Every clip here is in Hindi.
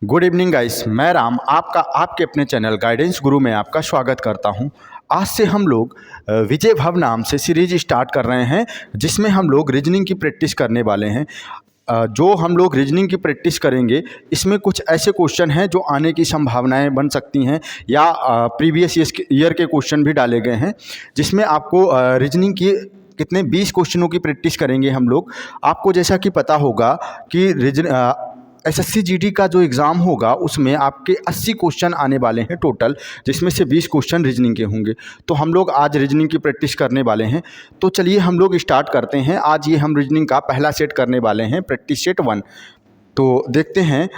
गुड इवनिंग गाइस, मैं राम आपका आपके अपने चैनल गाइडेंस गुरु में आपका स्वागत करता हूं। आज से हम लोग विजय भव नाम से सीरीज स्टार्ट कर रहे हैं, जिसमें हम लोग रीजनिंग की प्रैक्टिस करने वाले हैं। जो हम लोग रीजनिंग की प्रैक्टिस करेंगे, इसमें कुछ ऐसे क्वेश्चन हैं जो आने की संभावनाएं बन सकती हैं या प्रीवियस ईयर के क्वेश्चन भी डाले गए हैं, जिसमें आपको रीजनिंग की कितने 20 क्वेश्चनों की प्रैक्टिस करेंगे हम लोग। आपको जैसा कि पता होगा कि एसएससी जीडी का जो एग्ज़ाम होगा उसमें आपके 80 क्वेश्चन आने वाले हैं टोटल, जिसमें से 20 क्वेश्चन रीजनिंग के होंगे। तो हम लोग आज रीजनिंग की प्रैक्टिस करने वाले हैं। तो चलिए हम लोग स्टार्ट करते हैं। आज ये हम रीजनिंग का पहला सेट करने वाले हैं, प्रैक्टिस सेट 1। तो देखते हैं,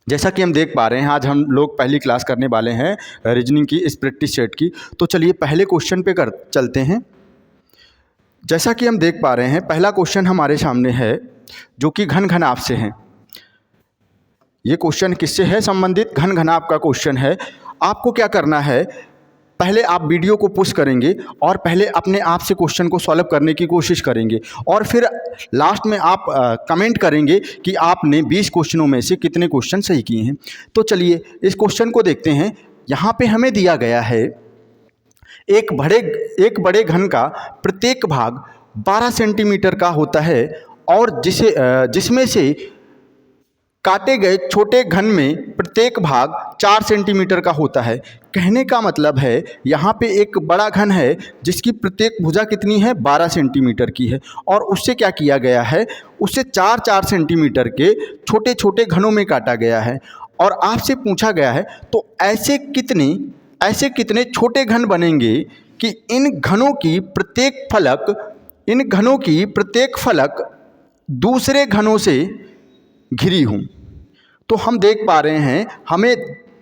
जैसा कि हम देख पा रहे हैं आज हम लोग पहली क्लास करने वाले हैं रीजनिंग की, इस प्रैक्टिस सेट की। तो चलिए पहले क्वेश्चन पे चलते हैं। जैसा कि हम देख पा रहे हैं, पहला क्वेश्चन हमारे सामने है जो कि घन घनाभ से है। ये क्वेश्चन किससे है संबंधित? घन घनाभ का क्वेश्चन है। आपको क्या करना है, पहले आप वीडियो को पुश करेंगे और पहले अपने आप से क्वेश्चन को सॉल्व करने की कोशिश करेंगे, और फिर लास्ट में आप कमेंट करेंगे कि आपने 20 क्वेश्चनों में से कितने क्वेश्चन सही किए हैं। तो चलिए इस क्वेश्चन को देखते हैं। यहाँ पे हमें दिया गया है एक बड़े घन का प्रत्येक भाग 12 सेंटीमीटर का होता है और जिसमें से काटे गए छोटे घन में प्रत्येक भाग 4 सेंटीमीटर का होता है। कहने का मतलब है यहाँ पे एक बड़ा घन है जिसकी प्रत्येक भुजा कितनी है, 12 सेंटीमीटर की है, और उससे क्या किया गया है, उससे 4-4 सेंटीमीटर के छोटे छोटे घनों में काटा गया है। और आपसे पूछा गया है तो ऐसे कितने छोटे घन बनेंगे कि इन घनों की प्रत्येक फलक दूसरे घनों से घिरी हूँ। तो हम देख पा रहे हैं, हमें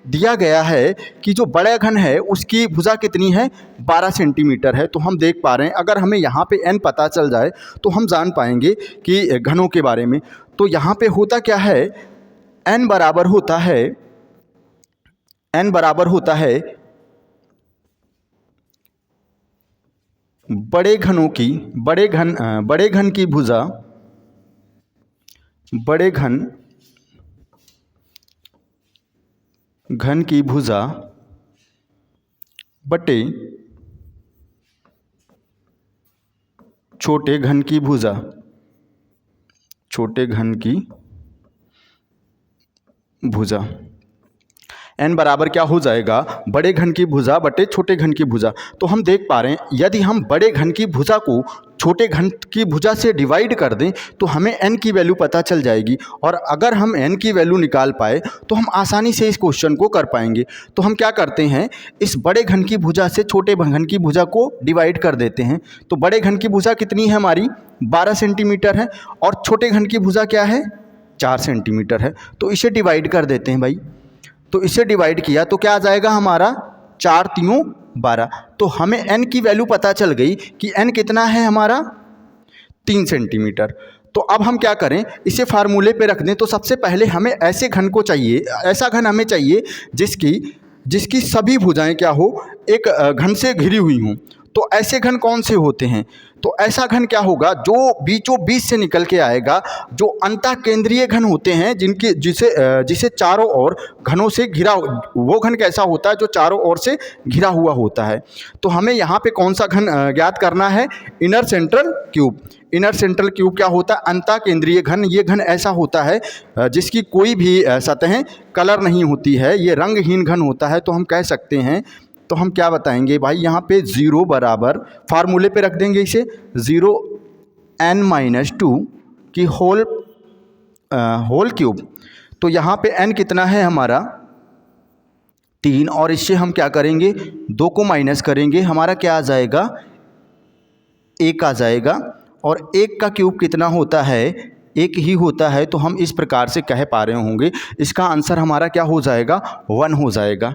दिया गया है कि जो बड़ा घन है उसकी भुजा कितनी है, 12 सेंटीमीटर है। तो हम देख पा रहे हैं, अगर हमें यहाँ पे n पता चल जाए तो हम जान पाएंगे कि घनों के बारे में। तो यहाँ पे होता क्या है, n बराबर होता है बड़े घन की भुजा, बड़े घन की भुजा बटे छोटे घन की भुजा, n बराबर क्या हो जाएगा, बड़े घन की भुजा बटे छोटे घन की भुजा। तो हम देख पा रहे हैं, यदि हम बड़े घन की भुजा को छोटे घन की भुजा से डिवाइड कर दें तो हमें n की वैल्यू पता चल जाएगी, और अगर हम n की वैल्यू निकाल पाए तो हम आसानी से इस क्वेश्चन को कर पाएंगे। तो हम क्या करते हैं, इस बड़े घन की भुजा से छोटे घन की भुजा को डिवाइड कर देते हैं। तो बड़े घन की भुजा कितनी है हमारी, 12 सेंटीमीटर है, और छोटे घन की भुजा क्या है, 4 सेंटीमीटर है। तो इसे डिवाइड कर देते हैं भाई। तो इसे डिवाइड किया तो क्या आ जाएगा हमारा, 4 3 12। तो हमें n की वैल्यू पता चल गई कि n कितना है हमारा, 3 सेंटीमीटर। तो अब हम क्या करें, इसे फार्मूले पे रख दें। तो सबसे पहले हमें ऐसा घन हमें चाहिए जिसकी सभी भुजाएं क्या हो, एक घन से घिरी हुई हों। तो ऐसे घन कौन से होते हैं, तो ऐसा घन क्या होगा, जो बीचों बीच से निकल के आएगा, जो अंतःकेंद्रीय घन होते हैं, जिसे चारों ओर घनों से घिरा, वो घन कैसा होता है, जो चारों ओर से घिरा हुआ होता है। तो हमें यहाँ पे कौन सा घन ज्ञात करना है, inner central cube. Inner central cube क्या होता है, अंतःकेंद्रीय घन। ये घन ऐसा होता है जिसकी कोई भी सतहें कलर नहीं होती है, ये रंगहीन घन होता है। तो हम कह सकते हैं, तो हम क्या बताएंगे भाई, यहाँ पे 0 बराबर फार्मूले पे रख देंगे इसे, 0 n-2 की होल क्यूब। तो यहाँ पे n कितना है हमारा, 3, और इससे हम क्या करेंगे, 2 को माइनस करेंगे, हमारा क्या आ जाएगा, 1 आ जाएगा। और 1 का क्यूब कितना होता है, 1 ही होता है। तो हम इस प्रकार से कह पा रहे होंगे, इसका आंसर हमारा क्या हो जाएगा, 1 हो जाएगा।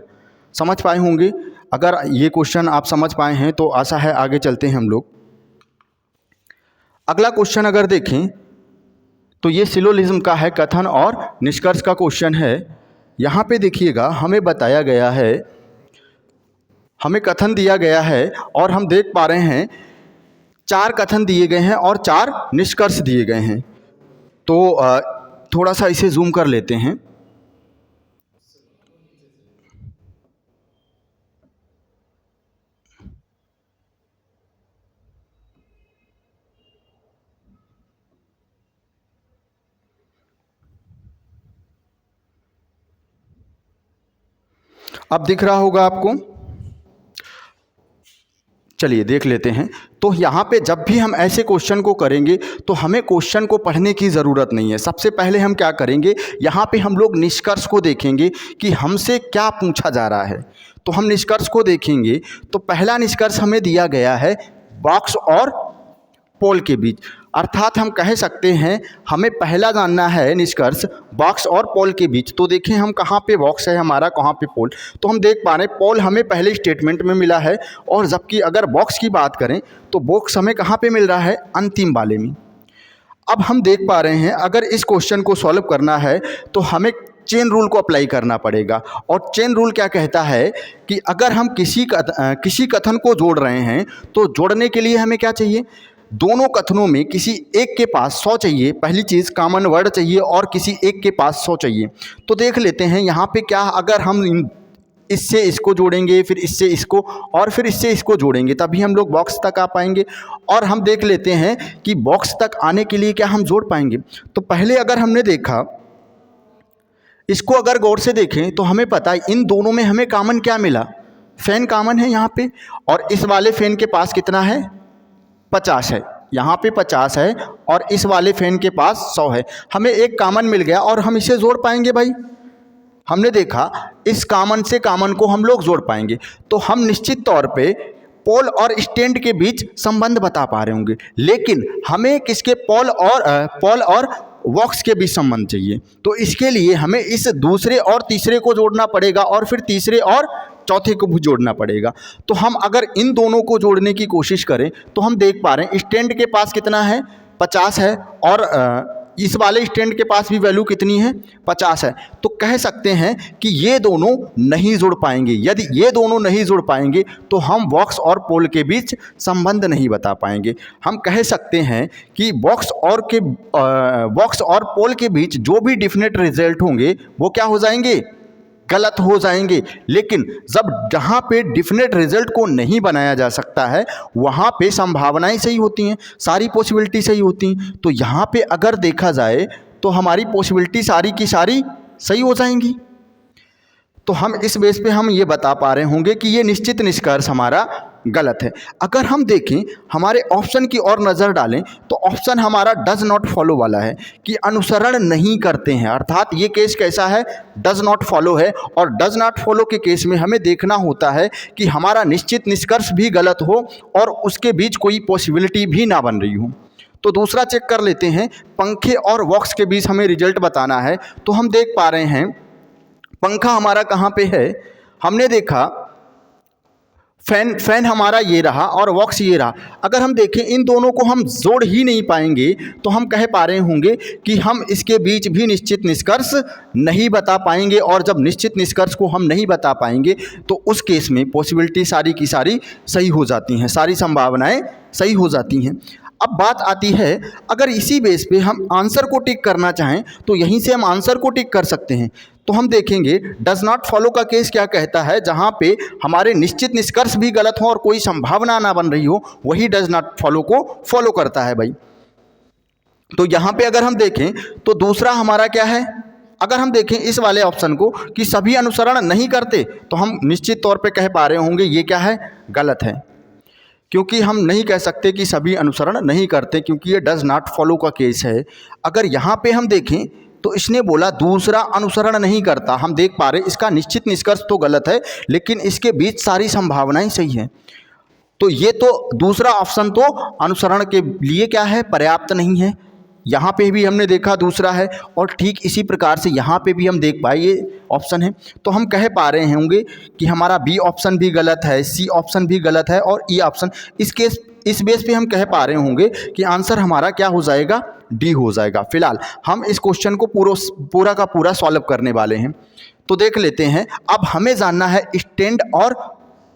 समझ पाए होंगे। अगर ये क्वेश्चन आप समझ पाए हैं तो आशा है आगे चलते हैं हम लोग। अगला क्वेश्चन अगर देखें तो ये सिलोजिज्म का है, कथन और निष्कर्ष का क्वेश्चन है। यहाँ पे देखिएगा, हमें बताया गया है, हमें कथन दिया गया है, और हम देख पा रहे हैं 4 कथन दिए गए हैं और 4 निष्कर्ष दिए गए हैं। तो थोड़ा सा इसे जूम कर लेते हैं। अब दिख रहा होगा आपको, चलिए देख लेते हैं। तो यहाँ पे जब भी हम ऐसे क्वेश्चन को करेंगे तो हमें क्वेश्चन को पढ़ने की ज़रूरत नहीं है। सबसे पहले हम क्या करेंगे, यहाँ पे हम लोग निष्कर्ष को देखेंगे कि हमसे क्या पूछा जा रहा है। तो हम निष्कर्ष को देखेंगे तो पहला निष्कर्ष हमें दिया गया है बॉक्स और पोल के बीच, अर्थात हम कह सकते हैं हमें पहला जानना है निष्कर्ष बॉक्स और पोल के बीच। तो देखें हम कहाँ पे बॉक्स है हमारा, कहाँ पे पोल। तो हम देख पा रहे हैं पोल हमें पहले स्टेटमेंट में मिला है, और जबकि अगर बॉक्स की बात करें तो बॉक्स हमें कहाँ पे मिल रहा है, अंतिम वाले में। अब हम देख पा रहे हैं अगर इस क्वेश्चन को सॉल्व करना है तो हमें चेन रूल को अप्लाई करना पड़ेगा। और चेन रूल क्या कहता है कि अगर हम किसी कथन को जोड़ रहे हैं तो जोड़ने के लिए हमें क्या चाहिए, दोनों कथनों में किसी एक के पास 100 चाहिए, पहली चीज़ कॉमन वर्ड चाहिए, और किसी एक के पास 100 चाहिए। तो देख लेते हैं यहाँ पे क्या, अगर हम इससे इसको जोड़ेंगे, फिर इससे इसको, और फिर इससे इसको जोड़ेंगे, तभी हम लोग बॉक्स तक आ पाएंगे। और हम देख लेते हैं कि बॉक्स तक आने के लिए क्या हम जोड़ पाएंगे। तो पहले अगर हमने देखा, इसको अगर गौर से देखें तो हमें पता है इन दोनों में हमें कॉमन क्या मिला, फैन कॉमन है यहाँ पे, और इस वाले फैन के पास कितना है, 50 है। यहाँ पे 50 है और इस वाले फैन के पास 100 है। हमें एक कॉमन मिल गया और हम इसे जोड़ पाएंगे भाई। हमने देखा इस कॉमन से कॉमन को हम लोग जोड़ पाएंगे। तो हम निश्चित तौर पे पोल और स्टैंड के बीच संबंध बता पा रहे होंगे, लेकिन हमें किसके, पोल और बॉक्स के बीच संबंध चाहिए। तो इसके लिए हमें इस दूसरे और तीसरे को जोड़ना पड़ेगा, और फिर तीसरे और चौथे को भी जोड़ना पड़ेगा। तो हम अगर इन दोनों को जोड़ने की कोशिश करें तो हम देख पा रहे हैं स्टैंड के पास कितना है, 50 है, और इस वाले स्टैंड के पास भी वैल्यू कितनी है, 50 है। तो कह सकते हैं कि ये दोनों नहीं जुड़ पाएंगे। यदि ये दोनों नहीं जुड़ पाएंगे तो हम बॉक्स और पोल के बीच संबंध नहीं बता पाएंगे। हम कह सकते हैं कि बॉक्स और पोल के बीच जो भी डिफिनेट रिजल्ट होंगे वो क्या हो जाएंगे, गलत हो जाएंगे। लेकिन जब जहाँ पे डिफिनेट रिजल्ट को नहीं बनाया जा सकता है वहाँ पे संभावनाएं सही होती हैं, सारी पॉसिबिलिटी सही होती हैं। तो यहाँ पे अगर देखा जाए तो हमारी पॉसिबिलिटी सारी की सारी सही हो जाएंगी। तो हम इस बेस पे हम ये बता पा रहे होंगे कि ये निश्चित निष्कर्ष हमारा गलत है। अगर हम देखें हमारे ऑप्शन की ओर नज़र डालें तो ऑप्शन हमारा डज नॉट फॉलो वाला है, कि अनुसरण नहीं करते हैं। अर्थात ये केस कैसा है, डज नॉट फॉलो है। और डज नॉट फॉलो के केस में हमें देखना होता है कि हमारा निश्चित निष्कर्ष भी गलत हो और उसके बीच कोई पॉसिबिलिटी भी ना बन रही हो। तो दूसरा चेक कर लेते हैं, पंखे और बॉक्स के बीच हमें रिजल्ट बताना है। तो हम देख पा रहे हैं पंखा हमारा कहाँ पे है, हमने देखा फैन हमारा ये रहा और बॉक्स ये रहा। अगर हम देखें इन दोनों को हम जोड़ ही नहीं पाएंगे तो हम कह पा रहे होंगे कि हम इसके बीच भी निश्चित निष्कर्ष नहीं बता पाएंगे। और जब निश्चित निष्कर्ष को हम नहीं बता पाएंगे तो उस केस में पॉसिबिलिटी सारी की सारी सही हो जाती हैं, सारी संभावनाएं सही हो जाती हैं। अब बात आती है, अगर इसी बेस पे हम आंसर को टिक करना चाहें तो यहीं से हम आंसर को टिक कर सकते हैं। तो हम देखेंगे डज नॉट फॉलो का केस क्या कहता है, जहां पे हमारे निश्चित निष्कर्ष भी गलत हो और कोई संभावना ना बन रही हो, वही डज नॉट फॉलो को फॉलो करता है भाई। तो यहां पे अगर हम देखें तो दूसरा हमारा क्या है, अगर हम देखें इस वाले ऑप्शन को कि सभी अनुसरण नहीं करते, तो हम निश्चित तौर पे कह पा रहे होंगे ये क्या है, गलत है। क्योंकि हम नहीं कह सकते कि सभी अनुसरण नहीं करते, क्योंकि ये डज नॉट फॉलो का केस है। अगर यहाँ पे हम देखें तो इसने बोला दूसरा अनुसरण नहीं करता, हम देख पा रहे इसका निश्चित निष्कर्ष तो गलत है लेकिन इसके बीच सारी संभावनाएं सही हैं। तो ये तो दूसरा ऑप्शन तो अनुसरण के लिए क्या है, पर्याप्त नहीं है। यहाँ पे भी हमने देखा दूसरा है, और ठीक इसी प्रकार से यहाँ पे भी हम देख पाए ये ऑप्शन है। तो हम कह पा रहे होंगे कि हमारा बी ऑप्शन भी गलत है, सी ऑप्शन भी गलत है, और ई ऑप्शन, इस बेस पे हम कह पा रहे होंगे कि आंसर हमारा क्या हो जाएगा, डी हो जाएगा। फिलहाल हम इस क्वेश्चन को पूरा का पूरा सॉल्व करने वाले हैं। तो देख लेते हैं, अब हमें जानना है स्टैंड और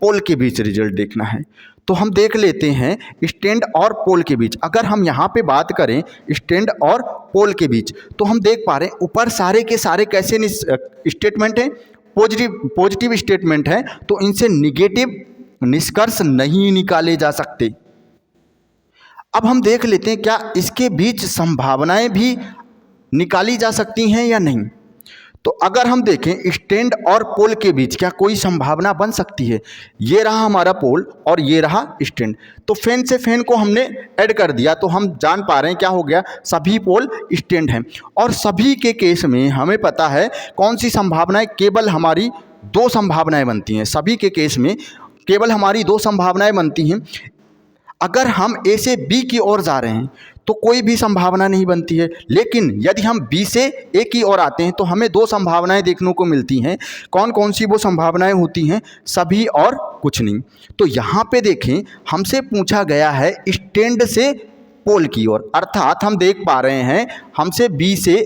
पोल के बीच रिजल्ट देखना है। तो हम देख लेते हैं स्टैंड और पोल के बीच। अगर हम यहाँ पे बात करें स्टैंड और पोल के बीच, तो हम देख पा रहे हैं ऊपर सारे के सारे कैसे स्टेटमेंट हैं, पॉजिटिव स्टेटमेंट है, तो इनसे निगेटिव निष्कर्ष नहीं निकाले जा सकते। अब हम देख लेते हैं क्या इसके बीच संभावनाएं भी निकाली जा सकती हैं या नहीं। तो अगर हम देखें स्टैंड और पोल के बीच क्या कोई संभावना बन सकती है। ये रहा हमारा पोल और ये रहा स्टैंड, तो फैन से फैन को हमने ऐड कर दिया, तो हम जान पा रहे हैं क्या हो गया, सभी पोल स्टैंड हैं। और सभी के केस में हमें पता है कौन सी संभावनाएं, केवल हमारी दो संभावनाएं बनती हैं। सभी के केस में केवल हमारी दो संभावनाएं बनती हैं। अगर हम ए से बी की ओर जा रहे हैं तो कोई भी संभावना नहीं बनती है, लेकिन यदि हम बी से ए की ओर आते हैं तो हमें दो संभावनाएं देखने को मिलती हैं। कौन कौन सी वो संभावनाएं होती हैं, सभी और कुछ नहीं। तो यहाँ पे देखें हमसे पूछा गया है स्टैंड से पोल की ओर, अर्थात हम देख पा रहे हैं हमसे बी से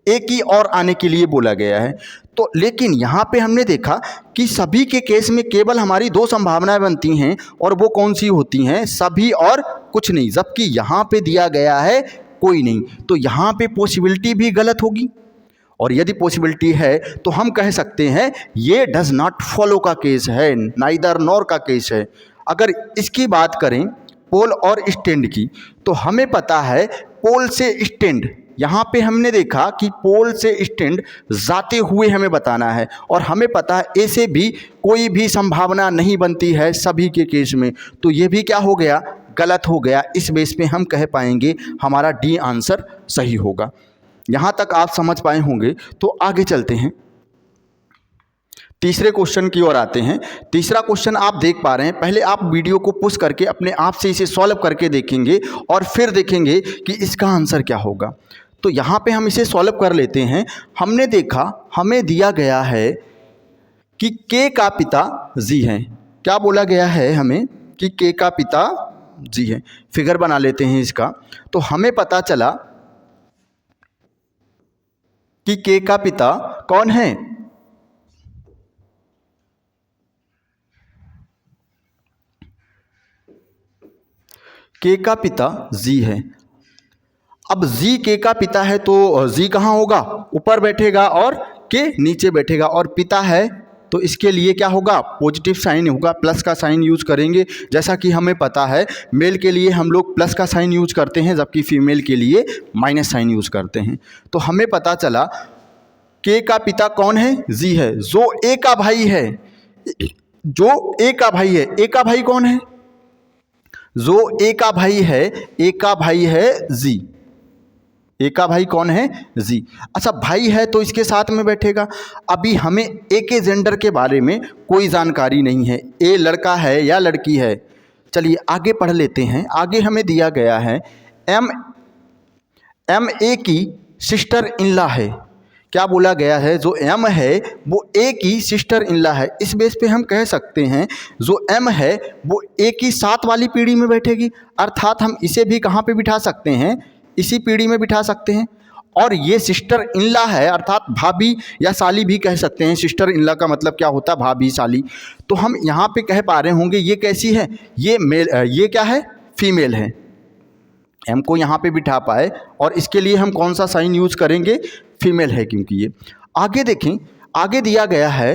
ए की ओर आने के लिए बोला गया है। तो लेकिन यहाँ पे हमने देखा कि सभी के केस में केवल हमारी दो संभावनाएं बनती हैं, और वो कौन सी होती हैं, सभी और कुछ नहीं। जबकि यहाँ पे दिया गया है कोई नहीं, तो यहाँ पे पॉसिबिलिटी भी गलत होगी। और यदि पॉसिबिलिटी है तो हम कह सकते हैं ये डज नॉट फॉलो का केस है, नाइदर नॉर का केस है। अगर इसकी बात करें पोल और स्टैंड की, तो हमें पता है पोल से स्टैंड, यहाँ पे हमने देखा कि पोल से स्टैंड जाते हुए हमें बताना है, और हमें पता है ए से भी कोई भी संभावना नहीं बनती है सभी के केस में। तो ये भी क्या हो गया, गलत हो गया। इस बेस पे हम कह पाएंगे हमारा डी आंसर सही होगा। यहाँ तक आप समझ पाए होंगे, तो आगे चलते हैं, तीसरे क्वेश्चन की ओर आते हैं। तीसरा क्वेश्चन आप देख पा रहे हैं, पहले आप वीडियो को पुश करके अपने आप से इसे सॉल्व करके देखेंगे और फिर देखेंगे कि इसका आंसर क्या होगा। तो यहाँ पे हम इसे सॉल्व कर लेते हैं। हमने देखा हमें दिया गया है कि के का पिता जी है। क्या बोला गया है हमें कि के का पिता जी है। फिगर बना लेते हैं इसका। तो हमें पता चला कि के का पिता कौन है, के का पिता जी है। अब जी के का पिता है तो जी कहाँ होगा, ऊपर बैठेगा और के नीचे बैठेगा, और पिता है तो इसके लिए क्या होगा, पॉजिटिव साइन होगा, प्लस का साइन यूज करेंगे। जैसा कि हमें पता है मेल के लिए हम लोग प्लस का साइन यूज करते हैं, जबकि फीमेल के लिए माइनस साइन यूज करते हैं। तो हमें पता चला के का पिता कौन है, जी है, जो ए का भाई है, जो ए का भाई है। ए का भाई कौन है, जो ए का भाई है, ए का भाई है जी। ए का भाई कौन है, जी। अच्छा भाई है तो इसके साथ में बैठेगा। अभी हमें ए के जेंडर के बारे में कोई जानकारी नहीं है, ए लड़का है या लड़की है। चलिए आगे पढ़ लेते हैं। आगे हमें दिया गया है एम ए की सिस्टर इन लॉ है। क्या बोला गया है, जो एम है वो ए की सिस्टर इन लॉ है। इस बेस पे हम कह सकते हैं जो एम है वो ए की साथ वाली पीढ़ी में बैठेगी, अर्थात हम इसे भी कहाँ पे बिठा सकते हैं, इसी पीढ़ी में बिठा सकते हैं। और ये सिस्टर इन लॉ है, अर्थात भाभी या साली भी कह सकते हैं। सिस्टर इन लॉ का मतलब क्या होता है, भाभी साली। तो हम यहाँ पे कह पा रहे होंगे ये कैसी है, ये मेल, ये क्या है, फीमेल है। एम को यहाँ पे बिठा पाए, और इसके लिए हम कौन सा साइन यूज करेंगे, फीमेल है क्योंकि ये। आगे देखें, आगे दिया गया है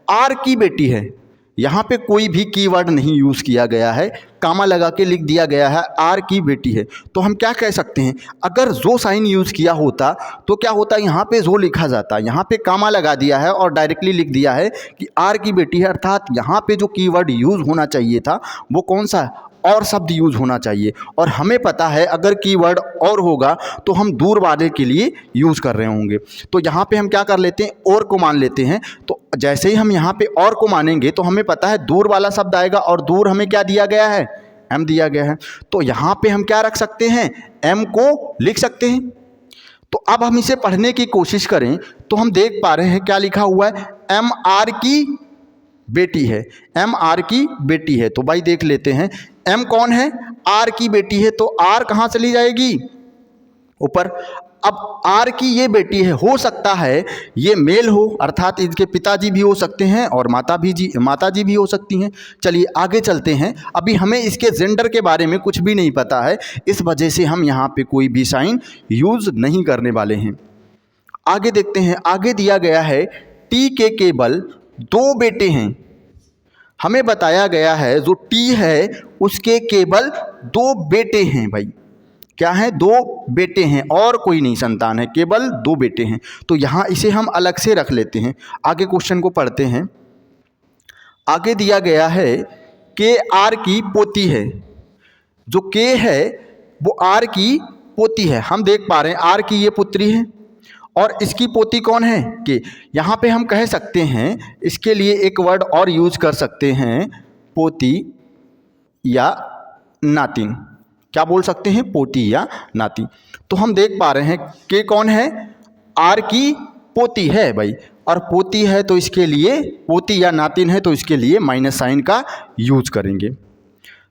आर की बेटी है। यहाँ पे कोई भी कीवर्ड नहीं यूज़ किया गया है, कामा लगा के लिख दिया गया है आर की बेटी है। तो हम क्या कह सकते हैं, अगर जो साइन यूज़ किया होता तो क्या होता, यहाँ पे जो लिखा जाता, यहाँ पे कामा लगा दिया है और डायरेक्टली लिख दिया है कि आर की बेटी है, अर्थात यहाँ पे जो कीवर्ड यूज़ होना चाहिए था वो कौन सा, और शब्द यूज होना चाहिए। और हमें पता है अगर कीवर्ड और होगा तो हम दूर वाले के लिए यूज कर रहे होंगे। तो यहाँ पे हम क्या कर लेते हैं, और को मान लेते हैं। तो जैसे ही हम यहाँ पे और को मानेंगे तो हमें पता है दूर वाला शब्द आएगा, और दूर हमें क्या दिया गया है, एम दिया गया है। तो यहाँ पे हम क्या रख सकते हैं, एम को लिख सकते हैं। तो अब हम इसे पढ़ने की कोशिश करें तो हम देख पा रहे हैं क्या लिखा हुआ है, एम आर की बेटी है, एम आर की बेटी है। तो भाई देख लेते हैं, एम कौन है, आर की बेटी है, तो आर कहाँ चली जाएगी, ऊपर। अब आर की ये बेटी है, हो सकता है ये मेल हो, अर्थात इनके पिताजी भी हो सकते हैं और माताजी भी हो सकती हैं। चलिए आगे चलते हैं। अभी हमें इसके जेंडर के बारे में कुछ भी नहीं पता है, इस वजह से हम यहाँ पे कोई भी साइन यूज़ नहीं करने वाले हैं। आगे देखते हैं। आगे दिया गया है टी के केवल 2 बेटे हैं। हमें बताया गया है जो टी है उसके केवल 2 बेटे हैं। भाई क्या है? 2 बेटे हैं और कोई नहीं संतान है, केवल 2 बेटे हैं। तो यहाँ इसे हम अलग से रख लेते हैं। आगे क्वेश्चन को पढ़ते हैं। आगे दिया गया है के आर की पोती है। जो के है वो आर की पोती है। हम देख पा रहे हैं आर की ये पुत्री है और इसकी पोती कौन है? के। यहाँ पे हम कह सकते हैं, इसके लिए एक वर्ड और यूज कर सकते हैं, पोती या नातिन। क्या बोल सकते हैं? पोती या नाती। तो हम देख पा रहे हैं के कौन है? आर की पोती है भाई, और पोती है तो इसके लिए, पोती या नातिन है तो इसके लिए माइनस साइन का यूज करेंगे।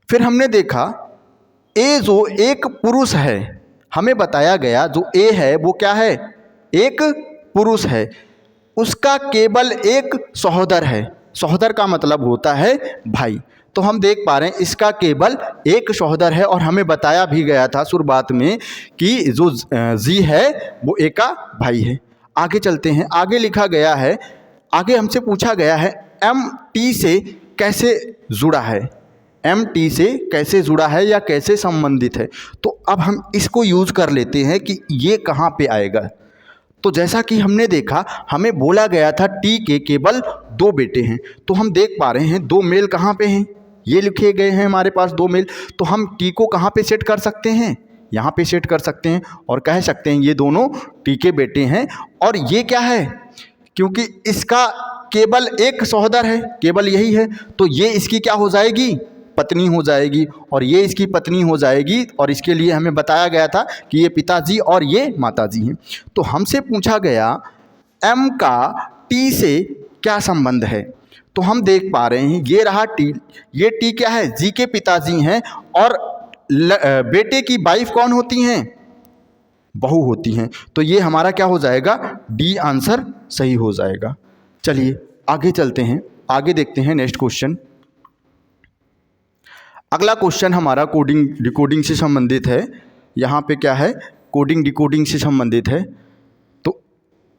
फिर हमने देखा ए जो एक पुरुष है, हमें बताया गया जो ए है वो क्या है? एक पुरुष है। उसका केवल एक सहोदर है। सहोदर का मतलब होता है भाई। तो हम देख पा रहे हैं इसका केवल एक सहोदर है, और हमें बताया भी गया था शुरुआत में कि जो जी है वो एक का भाई है। आगे चलते हैं। आगे लिखा गया है, आगे हमसे पूछा गया है एम टी से कैसे जुड़ा है? एम टी से कैसे जुड़ा है या कैसे संबंधित है? तो अब हम इसको यूज कर लेते हैं कि ये कहाँ पे आएगा। तो जैसा कि हमने देखा, हमें बोला गया था टी के केवल 2 बेटे हैं। तो हम देख पा रहे हैं 2 मेल कहाँ पे हैं? ये लिखे गए हैं हमारे पास 2 मेल। तो हम टी को कहाँ पे सेट कर सकते हैं? यहाँ पे सेट कर सकते हैं और कह सकते हैं ये दोनों टी के बेटे हैं। और ये क्या है? क्योंकि इसका केवल एक सहोदर है, केवल यही है, तो ये इसकी क्या हो जाएगी? पत्नी हो जाएगी, और ये इसकी पत्नी हो जाएगी। और इसके लिए हमें बताया गया था कि ये पिताजी और ये माताजी हैं। तो हमसे पूछा गया एम का टी से क्या संबंध है? तो हम देख पा रहे हैं ये रहा टी। ये टी क्या है? जी के पिताजी हैं, और बेटे की वाइफ कौन होती हैं? बहू होती हैं। तो ये हमारा क्या हो जाएगा? डी आंसर सही हो जाएगा। चलिए आगे चलते हैं। आगे देखते हैं नेक्स्ट क्वेश्चन। अगला क्वेश्चन हमारा कोडिंग डिकोडिंग से संबंधित है। यहाँ पे क्या है? कोडिंग डिकोडिंग से संबंधित है। तो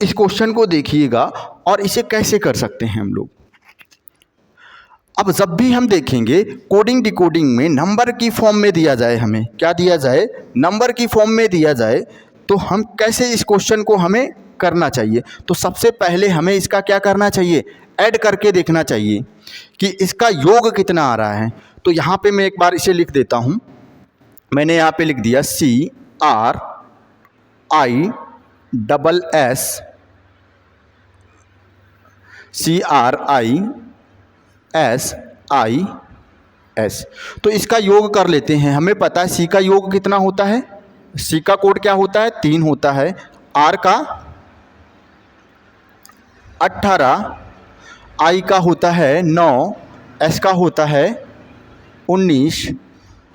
इस क्वेश्चन को देखिएगा और इसे कैसे कर सकते हैं हम लोग। अब जब भी हम देखेंगे कोडिंग डिकोडिंग में नंबर की फॉर्म में दिया जाए, हमें क्या दिया जाए? नंबर की फॉर्म में दिया जाए, तो हम कैसे इस क्वेश्चन को हमें करना चाहिए? तो सबसे पहले हमें इसका क्या करना चाहिए? ऐड करके देखना चाहिए कि इसका योग कितना आ रहा है। तो यहाँ पे मैं एक बार इसे लिख देता हूँ। मैंने यहाँ पे लिख दिया CRISS। तो इसका योग कर लेते हैं। हमें पता है C का योग कितना होता है? C का कोड क्या होता है? 3 होता है। R का 18, I का होता है 9, S का होता है 19,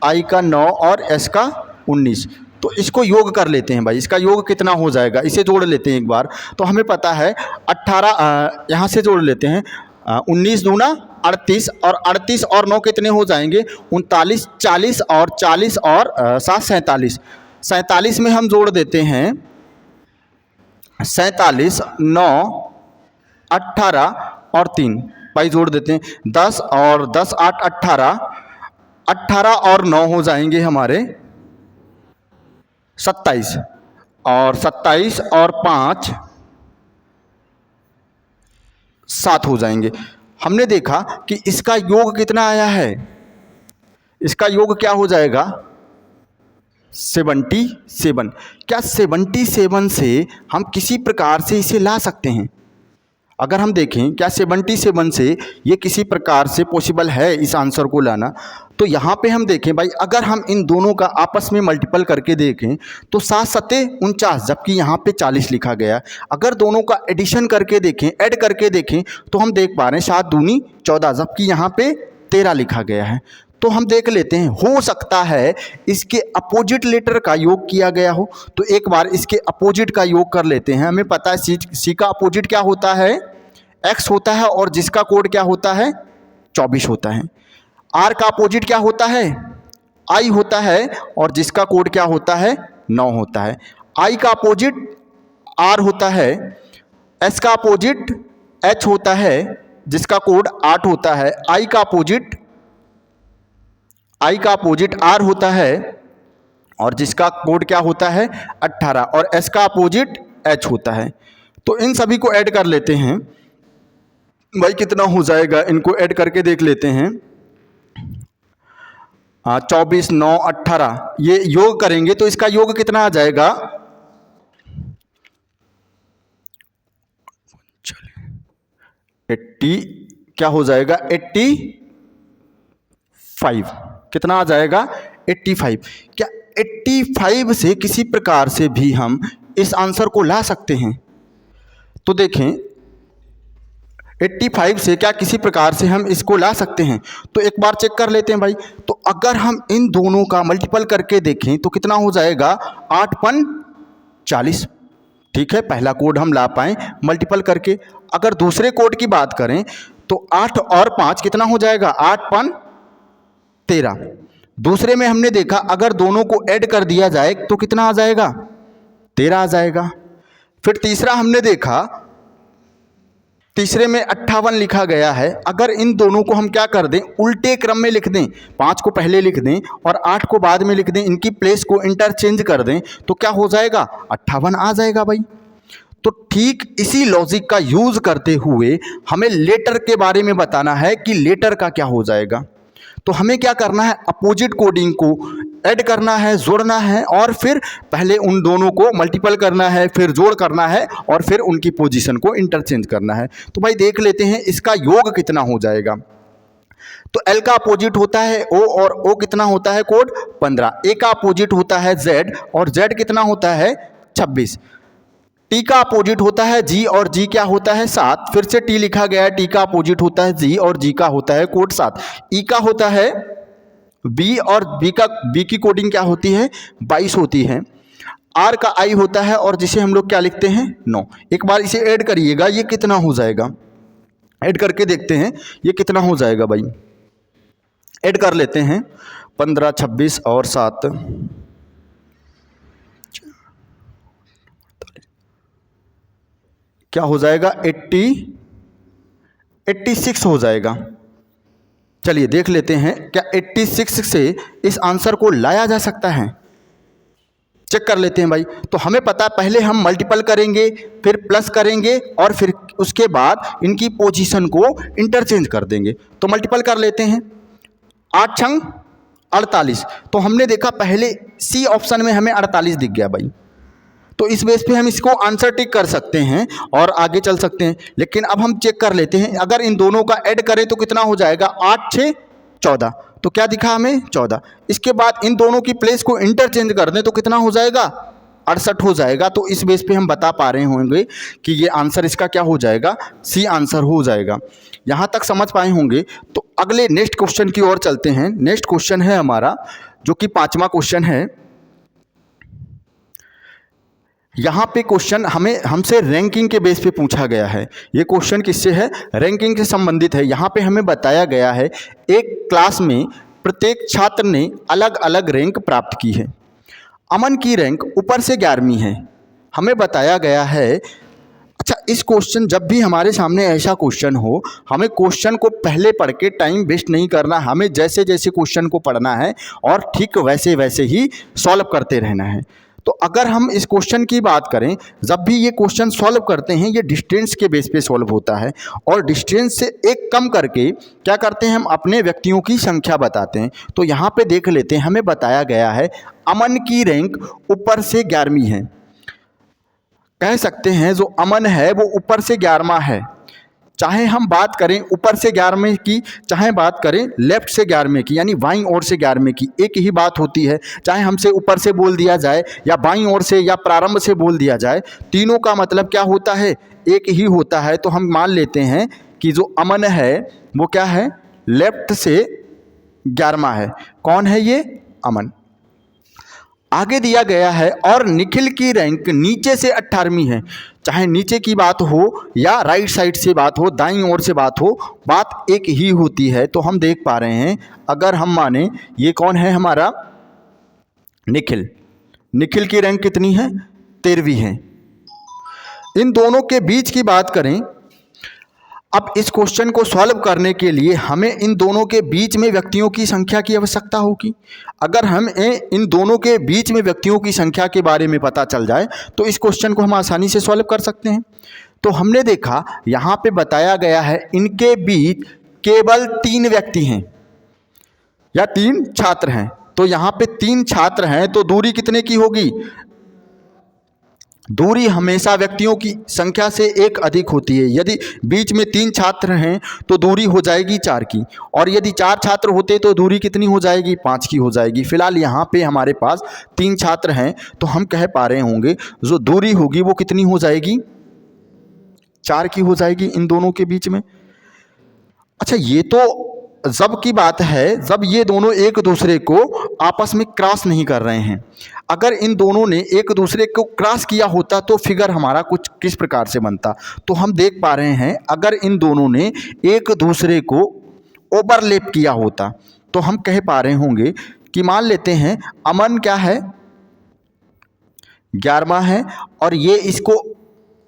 I का 9 और S का 19। तो इसको योग कर लेते हैं भाई। इसका योग कितना हो जाएगा? इसे जोड़ लेते हैं एक बार। तो हमें पता है 18, यहाँ से जोड़ लेते हैं, 19 दूना 38, और 38 और 9 कितने हो जाएंगे? 39, 40 और 40 और 7 47। 47 में हम जोड़ देते हैं 47, 9, 18 और 3 भाई जोड़ देते हैं 10, और 10 8 18, 18 और 9 हो जाएंगे हमारे 27, और 27 और 5 7 हो जाएंगे। हमने देखा कि इसका योग कितना आया है? इसका योग क्या हो जाएगा? 77। क्या 77 से हम किसी प्रकार से इसे ला सकते हैं? अगर हम देखें क्या 77 से ये किसी प्रकार से पॉसिबल है इस आंसर को लाना? तो यहाँ पे हम देखें भाई, अगर हम इन दोनों का आपस में मल्टीपल करके देखें तो 7 सत्ते 49, जबकि यहाँ पे 40 लिखा गया। अगर दोनों का एडिशन करके देखें, ऐड करके देखें, तो हम देख पा रहे हैं 7 दूनी 14, जबकि यहाँ पे 13 लिखा गया है। तो हम देख लेते हैं, हो सकता है इसके अपोजिट लेटर का योग किया गया हो। तो एक बार इसके अपोजिट का योग कर लेते हैं। हमें पता है सी का अपोजिट क्या होता है, एक्स होता है, और जिसका कोड क्या होता है 24 होता है। आर का अपोजिट क्या होता है, आई होता है, और जिसका कोड क्या होता है 9 होता है। आई का अपोजिट आर होता है, एस का अपोजिट एच होता है, जिसका कोड 8 होता है। आई का अपोजिट आर होता है, और जिसका कोड क्या होता है 18, और एस का अपोजिट एच होता है। तो इन सभी को ऐड कर लेते हैं भाई, कितना हो जाएगा, इनको ऐड करके देख लेते हैं। 24, 9, 18, ये योग करेंगे तो इसका योग कितना आ जाएगा, 80 क्या हो जाएगा 85, कितना आ जाएगा 85। क्या 85 से किसी प्रकार से भी हम इस आंसर को ला सकते हैं? तो देखें 85 से क्या किसी प्रकार से हम इसको ला सकते हैं? तो एक बार चेक कर लेते हैं भाई। तो अगर हम इन दोनों का मल्टीपल करके देखें तो कितना हो जाएगा 8 पन 40। ठीक है, पहला कोड हम ला पाए मल्टीपल करके। अगर दूसरे कोड की बात करें तो 8 और 5 कितना हो जाएगा 8 पन 13। दूसरे में हमने देखा अगर दोनों को ऐड कर दिया जाए तो कितना आ जाएगा 13 आ जाएगा। फिर तीसरा हमने देखा, तीसरे में 58 लिखा गया है। अगर इन दोनों को हम क्या कर दें, उल्टे क्रम में लिख दें, 5 को पहले लिख दें और 8 को बाद में लिख दें, इनकी प्लेस को इंटरचेंज कर दें तो क्या हो जाएगा 58 आ जाएगा भाई। तो ठीक इसी लॉजिक का यूज करते हुए हमें लेटर के बारे में बताना है कि लेटर का क्या हो जाएगा। तो हमें क्या करना है, अपोजिट कोडिंग को ऐड करना है, जोड़ना है, और फिर पहले उन दोनों को मल्टीपल करना है, फिर जोड़ करना है, और फिर उनकी पोजीशन को इंटरचेंज करना है। तो भाई देख लेते हैं इसका योग कितना हो जाएगा। तो L का अपोजिट होता है O, और O कितना होता है कोड 15। A का अपोजिट होता है Z, और Z कितना होता है 26। T का अपोजिट होता है G, और G क्या होता है 7। फिर से T लिखा गया है, T का अपोजिट होता है G, और G का होता है कोड 7। E का होता है B, और B की कोडिंग क्या होती है 22 होती है। R का I होता है, और जिसे हम लोग क्या लिखते हैं 9। एक बार इसे ऐड करिएगा, ये कितना हो जाएगा, ऐड करके देखते हैं ये कितना हो जाएगा भाई। ऐड कर लेते हैं 15, 26 और 7, क्या हो जाएगा 86 हो जाएगा। चलिए देख लेते हैं क्या 86 से इस आंसर को लाया जा सकता है। चेक कर लेते हैं भाई। तो हमें पता है पहले हम मल्टीपल करेंगे, फिर प्लस करेंगे, और फिर उसके बाद इनकी पोजीशन को इंटरचेंज कर देंगे। तो मल्टीपल कर लेते हैं, 8 छंग 48। तो हमने देखा पहले सी ऑप्शन में हमें 48 दिख गया भाई। तो इस बेस पे हम इसको आंसर टिक कर सकते हैं और आगे चल सकते हैं। लेकिन अब हम चेक कर लेते हैं, अगर इन दोनों का ऐड करें तो कितना हो जाएगा 8, 6, 14। तो क्या दिखा हमें 14। इसके बाद इन दोनों की प्लेस को इंटरचेंज कर दें तो कितना हो जाएगा 68 हो जाएगा। तो इस बेस पे हम बता पा रहे होंगे कि ये आंसर इसका क्या हो जाएगा, सी आंसर हो जाएगा। यहाँ तक समझ पाए होंगे। तो अगले नेक्स्ट क्वेश्चन की ओर चलते हैं। नेक्स्ट क्वेश्चन है हमारा, जो कि 5वां क्वेश्चन है। यहाँ पे क्वेश्चन हमसे रैंकिंग के बेस पे पूछा गया है। ये क्वेश्चन किससे है, रैंकिंग से संबंधित है। यहाँ पे हमें बताया गया है एक क्लास में प्रत्येक छात्र ने अलग अलग रैंक प्राप्त की है। अमन की रैंक ऊपर से 11वीं है। हमें बताया गया है, अच्छा इस क्वेश्चन जब भी हमारे सामने ऐसा क्वेश्चन हो, हमें क्वेश्चन को पहले पढ़ के टाइम वेस्ट नहीं करना। हमें जैसे जैसे क्वेश्चन को पढ़ना है और ठीक वैसे वैसे ही सॉल्व करते रहना है। तो अगर हम इस क्वेश्चन की बात करें, जब भी ये क्वेश्चन सॉल्व करते हैं ये डिस्टेंस के बेस पे सॉल्व होता है, और डिस्टेंस से एक कम करके क्या करते हैं, हम अपने व्यक्तियों की संख्या बताते हैं। तो यहाँ पे देख लेते हैं, हमें बताया गया है अमन की रैंक ऊपर से 11वीं है। कह सकते हैं जो अमन है वो ऊपर से 11वां है। चाहे हम बात करें ऊपर से 11वें की, चाहे बात करें लेफ्ट से 11वें की, यानी बाईं ओर से 11वें की, एक ही बात होती है। चाहे हमसे ऊपर से बोल दिया जाए या बाईं ओर से या प्रारंभ से बोल दिया जाए, तीनों का मतलब क्या होता है, एक ही होता है। तो हम मान लेते हैं कि जो अमन है वो क्या है, लेफ्ट से 11वां है। कौन है ये? अमन। आगे दिया गया है और निखिल की रैंक नीचे से 18वीं है। चाहे नीचे की बात हो या राइट साइड से बात हो, दाईं ओर से बात हो, बात एक ही होती है। तो हम देख पा रहे हैं, अगर हम माने ये कौन है हमारा? निखिल। निखिल की रैंक कितनी है? 13वीं है। इन दोनों के बीच की बात करें, अब इस क्वेश्चन को सॉल्व करने के लिए हमें इन दोनों के बीच में व्यक्तियों की संख्या की आवश्यकता होगी। अगर हम इन दोनों के बीच में व्यक्तियों की संख्या के बारे में पता चल जाए तो इस क्वेश्चन को हम आसानी से सॉल्व कर सकते हैं। तो हमने देखा यहाँ पे बताया गया है इनके बीच केवल 3 व्यक्ति हैं या 3 छात्र हैं। तो यहाँ पे 3 छात्र हैं तो दूरी कितने की होगी? दूरी हमेशा व्यक्तियों की संख्या से 1 अधिक होती है। यदि बीच में 3 छात्र हैं तो दूरी हो जाएगी 4 की, और यदि 4 छात्र होते तो दूरी कितनी हो जाएगी? 5 की हो जाएगी। फिलहाल यहाँ पे हमारे पास 3 छात्र हैं तो हम कह पा रहे होंगे जो दूरी होगी वो कितनी हो जाएगी? 4 की हो जाएगी इन दोनों के बीच में। अच्छा, ये तो जब की बात है जब ये दोनों एक दूसरे को आपस में क्रॉस नहीं कर रहे हैं। अगर इन दोनों ने एक दूसरे को क्रॉस किया होता तो फिगर हमारा कुछ किस प्रकार से बनता? तो हम देख पा रहे हैं, अगर इन दोनों ने एक दूसरे को ओवरलैप किया होता तो हम कह पा रहे होंगे कि मान लेते हैं अमन क्या है? 11वां है और ये इसको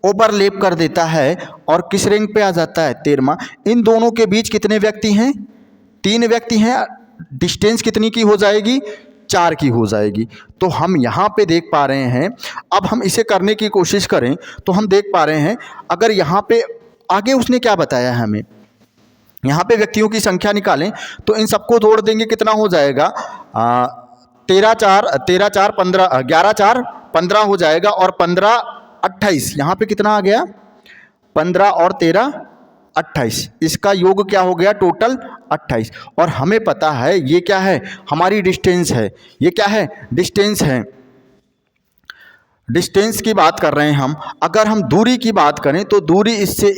ओवरलैप कर देता है और किस रैंक पे आ जाता है? 13वां। इन दोनों के बीच कितने व्यक्ति हैं? 3 व्यक्ति हैं। डिस्टेंस कितनी की हो जाएगी? 4 की हो जाएगी। तो हम यहाँ पे देख पा रहे हैं, अब हम इसे करने की कोशिश करें तो हम देख पा रहे हैं, अगर यहाँ पे आगे उसने क्या बताया है हमें, यहाँ पे व्यक्तियों की संख्या निकालें तो इन सबको जोड़ देंगे, कितना हो जाएगा? 13 4 15, 11 4 15 हो जाएगा और 15 28। यहाँ पे कितना आ गया? 15 और 13 28। इसका योग क्या हो गया? टोटल 28। और हमें पता है ये क्या है? हमारी डिस्टेंस है। ये क्या है? डिस्टेंस है। डिस्टेंस की बात कर रहे हैं हम। अगर हम दूरी की बात करें तो दूरी इससे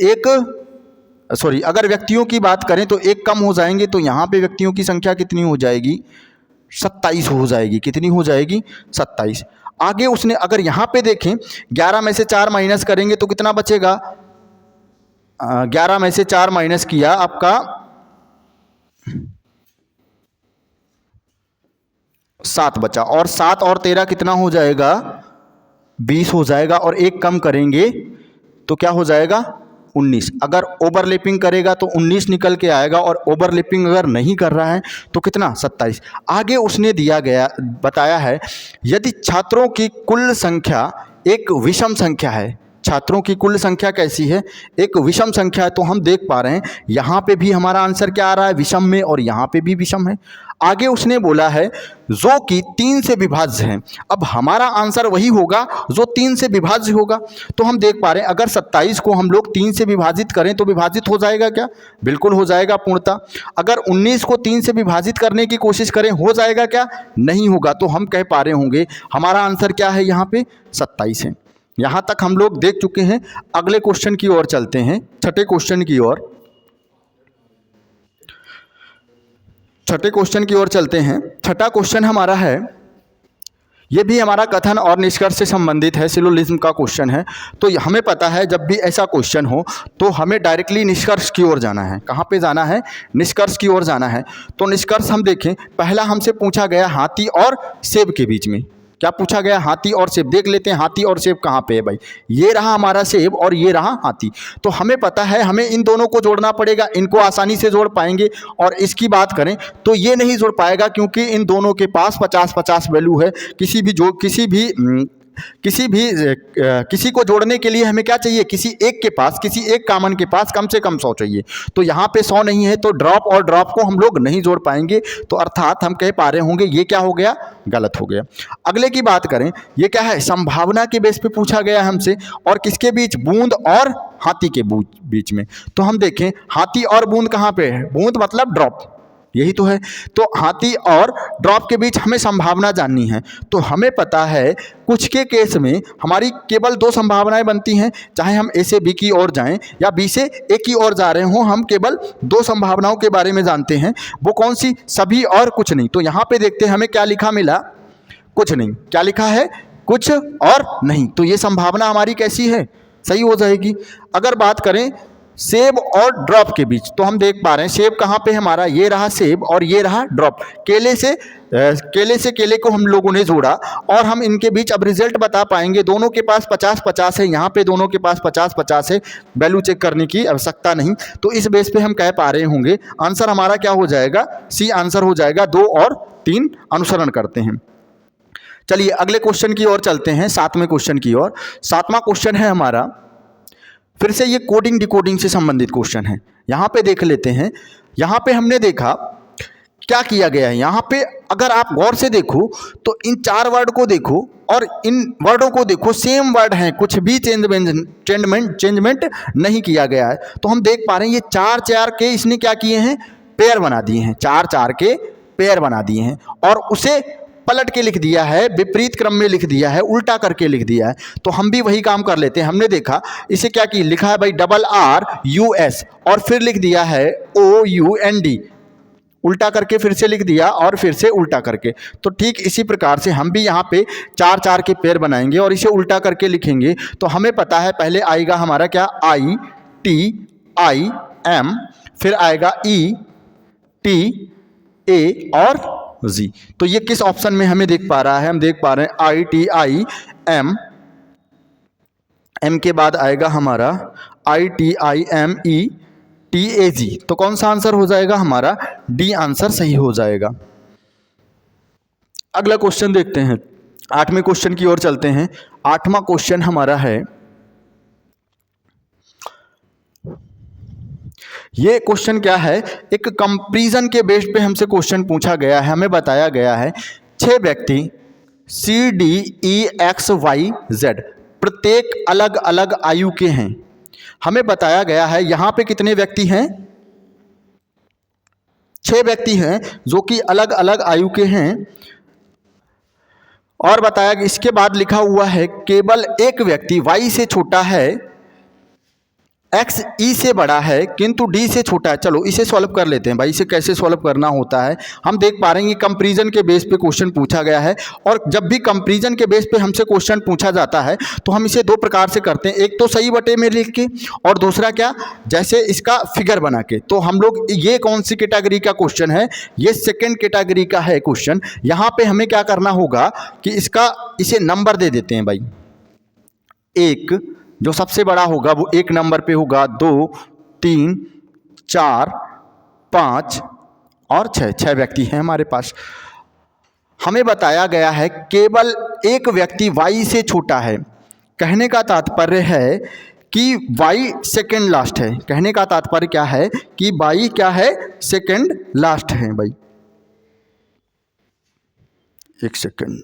अगर व्यक्तियों की बात करें तो 1 कम हो जाएंगे। तो यहाँ पे व्यक्तियों की संख्या कितनी हो जाएगी? 27 हो जाएगी। कितनी हो जाएगी? 27। आगे उसने अगर यहाँ पे देखें 11 में से 4 माइनस करेंगे तो कितना बचेगा? 11 में से 4 माइनस किया आपका 7 बचा, और 7 और 13 कितना हो जाएगा? 20 हो जाएगा। और 1 कम करेंगे तो क्या हो जाएगा? 19। अगर ओवरलैपिंग करेगा तो 19 निकल के आएगा, और ओवरलैपिंग अगर नहीं कर रहा है तो कितना? 27। आगे उसने बताया है यदि छात्रों की कुल संख्या एक विषम संख्या है। छात्रों की कुल संख्या कैसी है? एक विषम संख्या है। तो हम देख पा रहे हैं यहाँ पे भी हमारा आंसर क्या आ रहा है? विषम में, और यहाँ पे भी विषम है। आगे उसने बोला है जो कि 3 से विभाज्य है। अब हमारा आंसर वही होगा जो 3 से विभाज्य होगा। तो हम देख पा रहे हैं अगर 27 को हम लोग 3 से विभाजित करें तो विभाजित हो जाएगा क्या? बिल्कुल हो जाएगा पूर्णतः। अगर 19 को 3 से विभाजित करने की कोशिश करें, हो जाएगा क्या? नहीं होगा। तो हम कह पा रहे होंगे हमारा आंसर क्या है? यहाँ पे 27 है। यहाँ तक हम लोग देख चुके हैं। अगले क्वेश्चन की ओर चलते हैं, छठे क्वेश्चन की ओर। छठे क्वेश्चन की ओर चलते हैं। छठा क्वेश्चन हमारा है, ये भी हमारा कथन और निष्कर्ष से संबंधित है, सिलोजिज्म का क्वेश्चन है। तो हमें पता है जब भी ऐसा क्वेश्चन हो तो हमें डायरेक्टली निष्कर्ष की ओर जाना है। कहाँ पे जाना है? निष्कर्ष की ओर जाना है। तो निष्कर्ष हम देखें, पहला हमसे पूछा गया हाथी और सेब के बीच में। क्या पूछा गया? हाथी और सेब। देख लेते हैं हाथी और सेब कहाँ पे है भाई। ये रहा हमारा सेब और ये रहा हाथी। तो हमें पता है हमें इन दोनों को जोड़ना पड़ेगा। इनको आसानी से जोड़ पाएंगे। और इसकी बात करें तो ये नहीं जोड़ पाएगा क्योंकि इन दोनों के पास 50-50 वैल्यू है। किसी को जोड़ने के लिए हमें क्या चाहिए? किसी एक कॉमन के पास कम से कम 100 चाहिए। तो यहाँ पे 100 नहीं है तो ड्रॉप और ड्रॉप को हम लोग नहीं जोड़ पाएंगे। तो अर्थात हम कह पा रहे होंगे ये क्या हो गया? गलत हो गया। अगले की बात करें, ये क्या है? संभावना के बेस पे पूछा गया हमसे, और किसके बीच? बूंद और हाथी के बीच में। तो हम देखें हाथी और बूंद कहाँ पे है? बूंद मतलब ड्रॉप, यही तो है। तो हाथी और ड्रॉप के बीच हमें संभावना जाननी है। तो हमें पता है कुछ के केस में हमारी केवल दो संभावनाएं बनती हैं, चाहे हम ए से बी की ओर जाएं या बी से ए की ओर जा रहे हों, हम केवल दो संभावनाओं के बारे में जानते हैं। वो कौन सी? सभी और कुछ नहीं। तो यहाँ पे देखते हैं हमें क्या लिखा मिला, कुछ नहीं। क्या लिखा है? कुछ और नहीं। तो ये संभावना हमारी कैसी है? सही हो जाएगी। अगर बात करें सेब और ड्रॉप के बीच, तो हम देख पा रहे हैं सेब कहाँ पे हमारा, ये रहा सेब और ये रहा ड्रॉप। केले से केले को हम लोगों ने जोड़ा और हम इनके बीच अब रिजल्ट बता पाएंगे। दोनों के पास 50-50 है, यहाँ पे दोनों के पास 50-50 है, वैल्यू चेक करने की आवश्यकता नहीं। तो इस बेस पे हम कह पा रहे होंगे आंसर हमारा क्या हो जाएगा? सी आंसर हो जाएगा। 2 और 3 अनुसरण करते हैं। चलिए अगले क्वेश्चन की ओर चलते हैं, 7वें क्वेश्चन की ओर। 7वां क्वेश्चन है हमारा, फिर से ये कोडिंग डिकोडिंग से संबंधित क्वेश्चन है। यहाँ पे देख लेते हैं। यहाँ पे हमने देखा क्या किया गया है। यहाँ पे अगर आप गौर से देखो तो इन 4 वर्ड को देखो और इन वर्डों को देखो, सेम वर्ड हैं, कुछ भी चेंजमेंट नहीं किया गया है। तो हम देख पा रहे हैं ये 4-4 के इसने क्या किए हैं? पेयर बना दिए हैं। 4-4 के पेयर बना दिए हैं और उसे पलट के लिख दिया है, विपरीत क्रम में लिख दिया है, उल्टा करके लिख दिया है। तो हम भी वही काम कर लेते हैं। हमने देखा इसे क्या की लिखा है भाई, RRUS और फिर लिख दिया है OUND, उल्टा करके फिर से लिख दिया और फिर से उल्टा करके। तो ठीक इसी प्रकार से हम भी यहाँ पे 4-4 के पेयर बनाएंगे और इसे उल्टा करके लिखेंगे। तो हमें पता है पहले आएगा हमारा क्या, ITIM, फिर आएगा ETA और जी। तो ये किस ऑप्शन में हमें देख पा रहा है? हम देख पा रहे हैं ITIM, M के बाद आएगा हमारा ITIMETAG। तो कौन सा आंसर हो जाएगा हमारा? डी आंसर सही हो जाएगा। अगला क्वेश्चन देखते हैं, 8वें क्वेश्चन की ओर चलते हैं। 8वां क्वेश्चन हमारा है, ये क्वेश्चन क्या है, एक कंपैरिजन के बेस पे हमसे क्वेश्चन पूछा गया है। हमें बताया गया है 6 व्यक्ति CDEXYZ प्रत्येक अलग अलग आयु के हैं। हमें बताया गया है यहाँ पे कितने व्यक्ति हैं? 6 व्यक्ति हैं जो कि अलग अलग आयु के हैं। और बताया कि इसके बाद लिखा हुआ है केवल एक व्यक्ति Y से छोटा है, X E से बड़ा है किंतु D से छोटा है। चलो इसे सॉल्व कर लेते हैं भाई। इसे कैसे सॉल्व करना होता है हम देख पा रहे हैं कि कंपैरिजन के बेस पे क्वेश्चन पूछा गया है। और जब भी कंपैरिजन के बेस पे हमसे क्वेश्चन पूछा जाता है तो हम इसे 2 प्रकार से करते हैं, एक तो सही बटे में लिख के और दूसरा क्या, जैसे इसका फिगर बना के। तो हम लोग, ये कौन सी कैटेगरी का क्वेश्चन है? ये सेकेंड कैटेगरी का है क्वेश्चन। यहाँ पे हमें क्या करना होगा कि इसे नंबर दे देते हैं भाई। 1 जो सबसे बड़ा होगा वो 1 नंबर पे होगा, 2, 3, 4, 5 और 6 व्यक्ति हैं हमारे पास। हमें बताया गया है केवल एक व्यक्ति Y से छोटा है। कहने का तात्पर्य है कि Y सेकंड लास्ट है। कहने का तात्पर्य क्या है कि Y क्या है? सेकंड लास्ट है भाई। 1 सेकंड,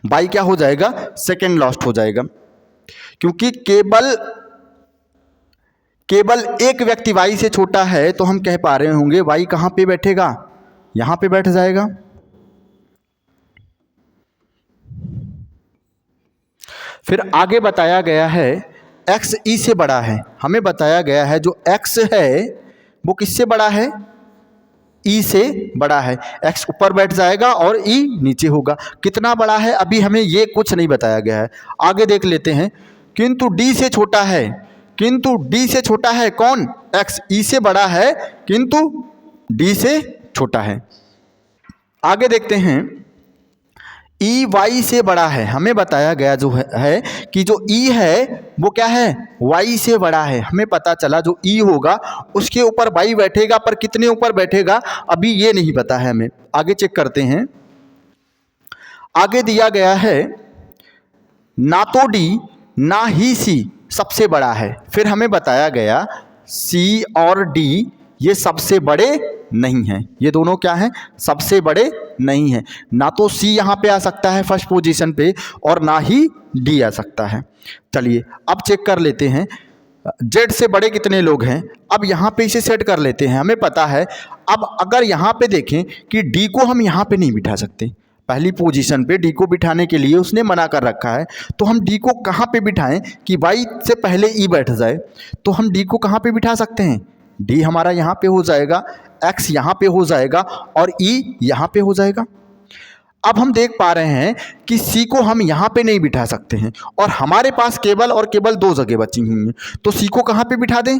Y क्या हो जाएगा? सेकेंड लास्ट हो जाएगा, क्योंकि केवल एक व्यक्ति Y से छोटा है। तो हम कह पा रहे होंगे Y कहां पे बैठेगा? यहां पे बैठ जाएगा। फिर आगे बताया गया है X E से बड़ा है। हमें बताया गया है जो X है वो किससे बड़ा है? E से बड़ा है। X ऊपर बैठ जाएगा और E नीचे होगा। कितना बड़ा है अभी हमें ये कुछ नहीं बताया गया है। आगे देख लेते हैं, किंतु D से छोटा है। किंतु D से छोटा है कौन? X E से बड़ा है किंतु D से छोटा है। आगे देखते हैं, E Y से बड़ा है। हमें बताया गया जो है कि जो E है वो क्या है? Y से बड़ा है। हमें पता चला जो E होगा उसके ऊपर Y बैठेगा, पर कितने ऊपर बैठेगा अभी ये नहीं पता है हमें। आगे चेक करते हैं। आगे दिया गया है ना तो D ना ही C सबसे बड़ा है। फिर हमें बताया गया C और D ये सबसे बड़े नहीं हैं। ये दोनों क्या हैं? सबसे बड़े नहीं हैं। ना तो C यहाँ पे आ सकता है फर्स्ट पोजीशन पे और ना ही D आ सकता है। चलिए अब चेक कर लेते हैं। जेड से बड़े कितने लोग हैं। अब यहाँ पे इसे सेट कर लेते हैं, हमें पता है। अब अगर यहाँ पे देखें कि डी को हम यहाँ पे नहीं बिठा सकते, पहली पोजीशन पे डी को बिठाने के लिए उसने मना कर रखा है, तो हम डी को कहाँ पे बिठाएं कि वाई से पहले ई बैठ जाए। तो हम डी को कहाँ पे बिठा सकते हैं, डी हमारा यहाँ पे हो जाएगा, एक्स यहाँ पे हो जाएगा और ई यहाँ पे हो जाएगा। अब हम देख पा रहे हैं कि सी को हम यहाँ पे नहीं बिठा सकते हैं और हमारे पास केवल और केवल दो जगह बची हुई हैं, तो सी को कहाँ पे बिठा दें,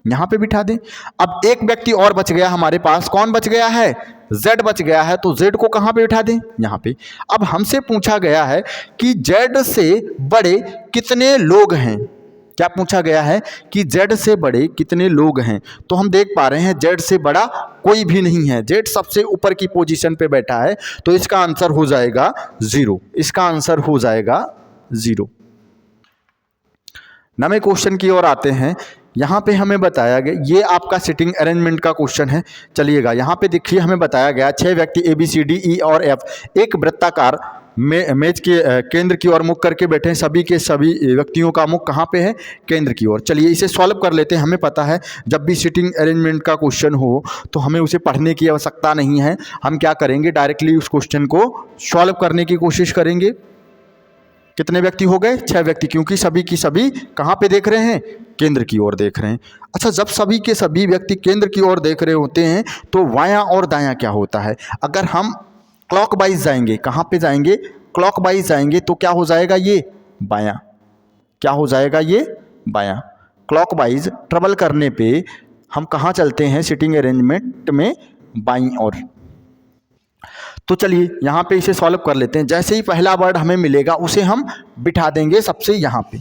यहाँ पे बिठा दें। अब एक व्यक्ति और बच गया हमारे पास, कौन बच गया है, जेड बच गया है, तो जेड को कहाँ पे बिठा दें, यहाँ पे। अब हमसे पूछा गया है कि जेड से बड़े कितने लोग हैं, क्या पूछा गया है कि जेड से बड़े कितने लोग हैं। तो हम देख पा रहे हैं जेड से बड़ा कोई भी नहीं है, जेड सबसे ऊपर की पोजीशन पे बैठा है, तो इसका आंसर हो जाएगा 0, इसका आंसर हो जाएगा 0। नए क्वेश्चन की ओर आते हैं। यहाँ पे हमें बताया गया, ये आपका सिटिंग अरेंजमेंट का क्वेश्चन है। चलिएगा यहाँ पे देखिए, हमें बताया गया 6 व्यक्ति A B C D E और एफ एक वृत्ताकार मेज के केंद्र की ओर मुख करके बैठे हैं। सभी के सभी व्यक्तियों का मुख कहाँ पे है, केंद्र की ओर। चलिए इसे सॉल्व कर लेते हैं। हमें पता है जब भी सिटिंग अरेंजमेंट का क्वेश्चन हो तो हमें उसे पढ़ने की आवश्यकता नहीं है, हम क्या करेंगे, डायरेक्टली उस क्वेश्चन को सॉल्व करने की कोशिश करेंगे। कितने व्यक्ति हो गए, 6 व्यक्ति, क्योंकि सभी की सभी कहाँ पे देख रहे हैं, केंद्र की ओर देख रहे हैं। अच्छा, जब सभी के सभी व्यक्ति केंद्र की ओर देख रहे होते हैं तो बायां और दायां क्या होता है। अगर हम क्लॉकवाइज जाएंगे, कहाँ पे जाएंगे, क्लॉकवाइज जाएंगे, तो क्या हो जाएगा, ये बायां, क्या हो जाएगा, ये बायां। क्लॉकवाइज ट्रेवल करने पे हम कहाँ चलते हैं, सिटिंग अरेंजमेंट में बाईं ओर। तो चलिए यहाँ पे इसे सॉल्व कर लेते हैं। जैसे ही पहला वर्ड हमें मिलेगा उसे हम बिठा देंगे सबसे यहाँ पे,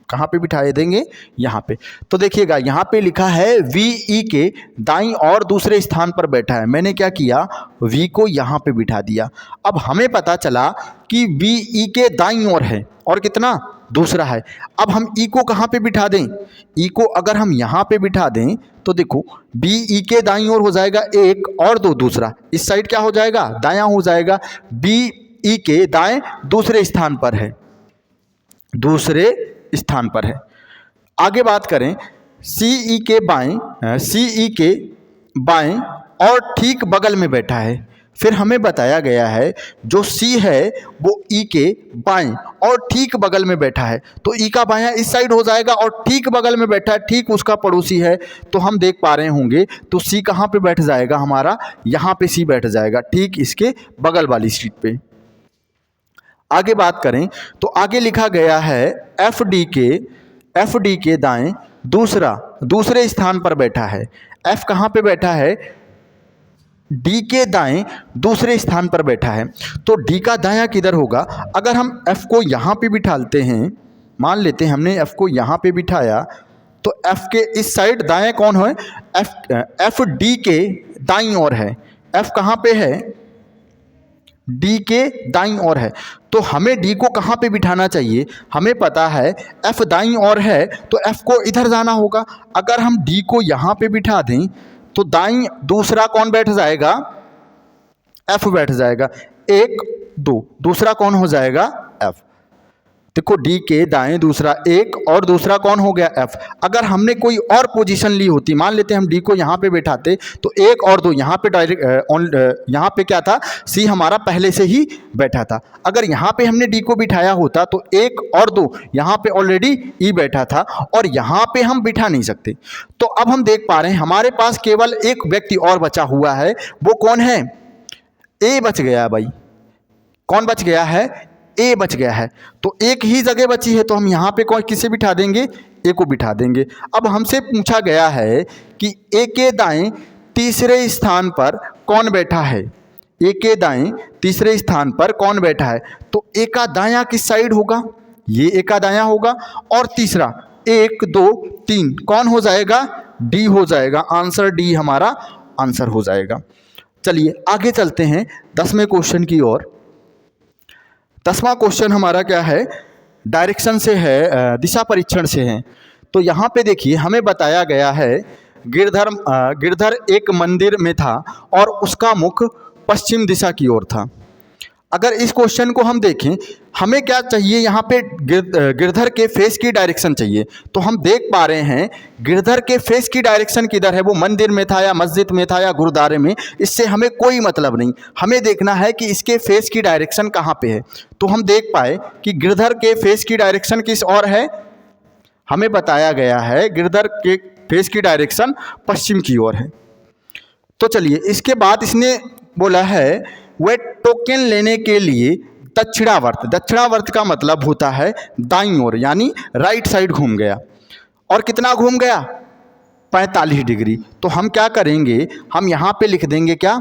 कहाँ पे बिठा देंगे, यहाँ पे। तो देखिएगा यहाँ पे लिखा है वी ई के दाईं और दूसरे स्थान पर बैठा है। मैंने क्या किया, वी को यहाँ पे बिठा दिया। अब हमें पता चला कि वी ई के दाईं ओर है और कितना, दूसरा है। अब हम ई को कहाँ पे बिठा दें, ई को अगर हम यहाँ पे बिठा दें तो देखो बी ई के दाईं ओर हो जाएगा एक और दो, दूसरा इस साइड क्या हो जाएगा, दायां हो जाएगा। बी ई के दाएं दूसरे स्थान पर है, दूसरे स्थान पर है। आगे बात करें, सी ई के बाएं, सी ई के बाएं और ठीक बगल में बैठा है। फिर हमें बताया गया है जो सी है वो ई के बाएं और ठीक बगल में बैठा है, तो ई का बायां इस साइड हो जाएगा और ठीक बगल में बैठा है, ठीक उसका पड़ोसी है। तो हम देख पा रहे होंगे तो सी कहाँ पे बैठ जाएगा हमारा, यहाँ पे सी बैठ जाएगा, ठीक इसके बगल वाली सीट पे। आगे बात करें तो आगे लिखा गया है एफ डी के दाएं दूसरे स्थान पर बैठा है। एफ कहाँ पे बैठा है, डी के दाएं दूसरे स्थान पर बैठा है। तो डी का दायां किधर होगा, अगर हम एफ को यहाँ पे बिठाते हैं, मान लेते हैं हमने एफ को यहाँ पे बिठाया, तो एफ के इस साइड दाएं कौन है, एफ डी के दाईं ओर है। एफ कहाँ पे है, डी के दाईं ओर है। तो हमें डी को कहाँ पे बिठाना चाहिए, हमें पता है एफ दाईं ओर है तो एफ को इधर जाना होगा। अगर हम डी को यहाँ पे बिठा दें तो दाईं दूसरा कौन बैठ जाएगा, एफ बैठ जाएगा, 1 2, दूसरा कौन हो जाएगा, एफ। देखो डी के दाएं दूसरा 1 और दूसरा कौन हो गया, एफ। अगर हमने कोई और पोजीशन ली होती, मान लेते हम डी को यहाँ पे बैठाते तो 1 और 2 यहाँ पे डायरेक्ट यहाँ पे क्या था, सी हमारा पहले से ही बैठा था। अगर यहाँ पे हमने डी को बिठाया होता तो 1 और 2 यहाँ पे ऑलरेडी ई बैठा था और यहाँ पे हम बिठा नहीं सकते। तो अब हम देख पा रहे हैं हमारे पास केवल एक व्यक्ति और बचा हुआ है, वो कौन है, ए बच गया है भाई। कौन बच गया है, ए बच गया है। तो एक ही जगह बची है तो हम यहाँ पे कौन किसे बिठा देंगे, ए को बिठा देंगे। अब हमसे पूछा गया है कि ए के दाएं तीसरे स्थान पर कौन बैठा है, ए के दाएं तीसरे स्थान पर कौन बैठा है। तो ए का दायां किस साइड होगा, ये ए का दायां होगा और तीसरा 1 2 3 कौन हो जाएगा, डी हो जाएगा। आंसर डी हमारा आंसर हो जाएगा। चलिए आगे चलते हैं 10वें क्वेश्चन की ओर। 10वां क्वेश्चन हमारा क्या है, डायरेक्शन से है, दिशा परीक्षण से है। तो यहाँ पे देखिए हमें बताया गया है गिरधर एक मंदिर में था और उसका मुख पश्चिम दिशा की ओर था। अगर इस क्वेश्चन को हम देखें, हमें क्या चाहिए, यहाँ पे गिरधर के फेस की डायरेक्शन चाहिए। तो हम देख पा रहे हैं गिरधर के फेस की डायरेक्शन किधर है, वो मंदिर में था या मस्जिद में था या गुरुद्वारे में, इससे हमें कोई मतलब नहीं। हमें देखना है कि इसके फेस की डायरेक्शन कहाँ पे है। तो हम देख पाए कि गिरधर के फेस की डायरेक्शन किस ओर है, हमें बताया गया है गिरधर के फेस की डायरेक्शन पश्चिम की ओर है। तो चलिए, इसके बाद इसने बोला है वह टोकन लेने के लिए दक्षिणावर्त। दक्षिणावर्त का मतलब होता है दाईं ओर, यानी राइट साइड घूम गया। और कितना घूम गया, 45 डिग्री। तो हम क्या करेंगे, हम यहाँ पे लिख देंगे क्या,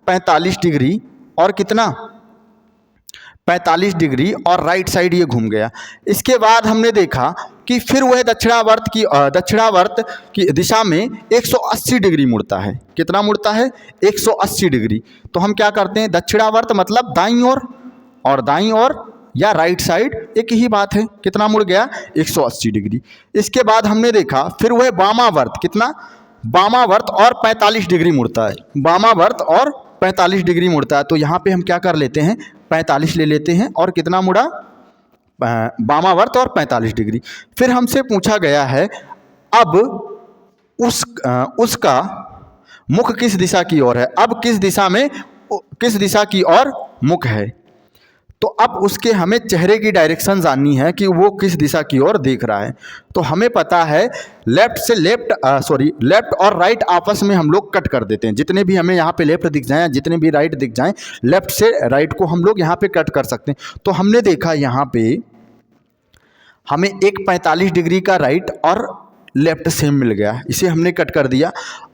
45 डिग्री और कितना, 45 डिग्री और राइट साइड ये घूम गया। इसके बाद हमने देखा कि फिर वह दक्षिणावर्त की दिशा में 180 डिग्री मुड़ता है। कितना मुड़ता है, 180 डिग्री। तो हम क्या करते हैं, दक्षिणावर्त मतलब दाईं ओर, और दाईं ओर या राइट साइड एक ही बात है। कितना मुड़ गया, 180 डिग्री। इसके बाद हमने देखा फिर वह वामावर्त, कितना, वामावर्त और 45 डिग्री मुड़ता है। वामावर्त और 45 डिग्री मुड़ता है। तो यहाँ पे हम क्या कर लेते हैं, 45 ले लेते हैं और कितना मुड़ा, वामावर्त और 45 डिग्री। फिर हमसे पूछा गया है अब उसका मुख किस दिशा की ओर है, अब किस दिशा की ओर मुख है। तो अब उसके हमें चेहरे की डायरेक्शन जाननी है कि वो किस दिशा की ओर देख रहा है। तो हमें पता है लेफ्ट और राइट आपस में हम लोग कट कर देते हैं। जितने भी हमें यहाँ पे लेफ्ट दिख जाएं, जितने भी राइट दिख जाएं, लेफ्ट से राइट को हम लोग यहाँ पे कट कर सकते हैं। तो हमने देखा यहाँ पे हमें एक 45 डिग्री का राइट और लेफ्ट सेम मिल गया, इसे हमने कट कर दिया।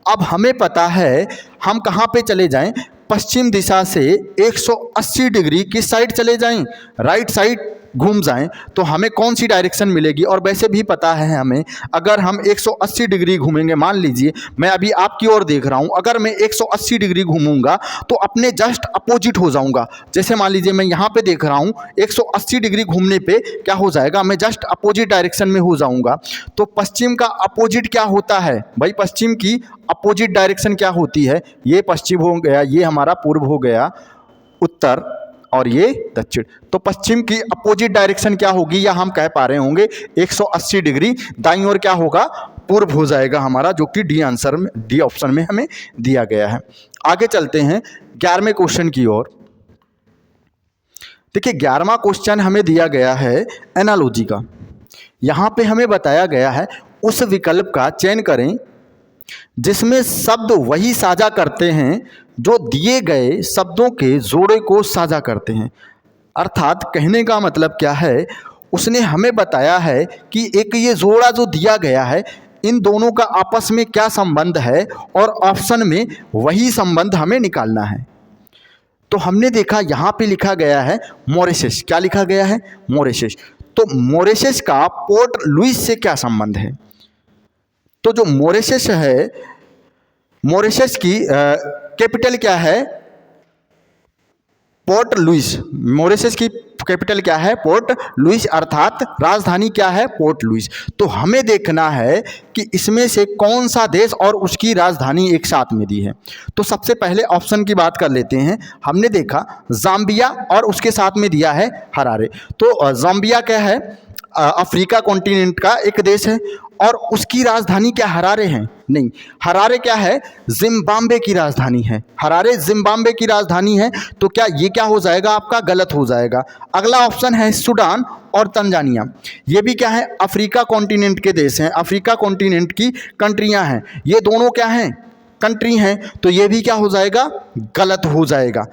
अब हमें पता है हम कहाँ पे चले जाएं, पश्चिम दिशा से 180 डिग्री किस साइड चले जाएं, राइट साइड घूम जाएं। तो हमें कौन सी डायरेक्शन मिलेगी। और वैसे भी पता है हमें, अगर हम 180 डिग्री घूमेंगे, मान लीजिए मैं अभी आपकी ओर देख रहा हूं, अगर मैं 180 डिग्री घूमूंगा तो अपने जस्ट अपोजिट हो जाऊंगा। जैसे मान लीजिए मैं यहाँ पे देख रहा हूँ, 180 डिग्री घूमने पे क्या हो जाएगा, मैं जस्ट अपोजिट डायरेक्शन में हो जाऊंगा। तो पश्चिम का अपोजिट क्या होता है भाई, पश्चिम की अपोजिट डायरेक्शन क्या होती है, ये पश्चिम हो गया, ये हमारा पूर्व हो गया, उत्तर और ये दक्षिण। तो पश्चिम की अपोजिट डायरेक्शन क्या होगी, या हम कह पा रहे होंगे 180 डिग्री दाईं ओर क्या होगा, पूर्व हो जाएगा हमारा, जो कि डी ऑप्शन में हमें दिया गया है। आगे चलते हैं 11वें क्वेश्चन की ओर। देखिए 11वां क्वेश्चन हमें दिया गया है एनालॉजी का। यहाँ पे हमें बताया गया है उस विकल्प का चयन करें जिसमें शब्द वही साझा करते हैं जो दिए गए शब्दों के जोड़े को साझा करते हैं। अर्थात कहने का मतलब क्या है, उसने हमें बताया है कि एक ये जोड़ा जो दिया गया है, इन दोनों का आपस में क्या संबंध है, और ऑप्शन में वही संबंध हमें निकालना है। तो हमने देखा यहाँ पे लिखा गया है मॉरिशस। क्या लिखा गया है, मॉरिशस। तो मॉरिशस का पोर्ट लुइस से क्या संबंध है। तो जो मॉरिशस है, मॉरिशस की कैपिटल क्या है, पोर्ट लुइस। मॉरिशस की कैपिटल क्या है, पोर्ट लुइस, अर्थात राजधानी क्या है, पोर्ट लुइस। तो हमें देखना है कि इसमें से कौन सा देश और उसकी राजधानी एक साथ में दी है। तो सबसे पहले ऑप्शन की बात कर लेते हैं। हमने देखा जाम्बिया और उसके साथ में दिया है हरारे। तो जाम्बिया क्या है, अफ्रीका कॉन्टिनेंट का एक देश है, और उसकी राजधानी क्या हरारे है, नहीं, हरारे क्या है, जिम्बाब्वे की राजधानी है। हरारे जिम्बाब्वे की राजधानी है। तो क्या ये क्या हो जाएगा, आपका गलत हो जाएगा। अगला ऑप्शन है सूडान और तंजानिया। ये भी क्या है, अफ्रीका कॉन्टिनेंट के देश हैं, अफ्रीका कॉन्टिनेंट की कंट्रियां हैं। ये दोनों क्या हैं, कंट्री हैं। तो ये भी क्या हो जाएगा, गलत हो जाएगा।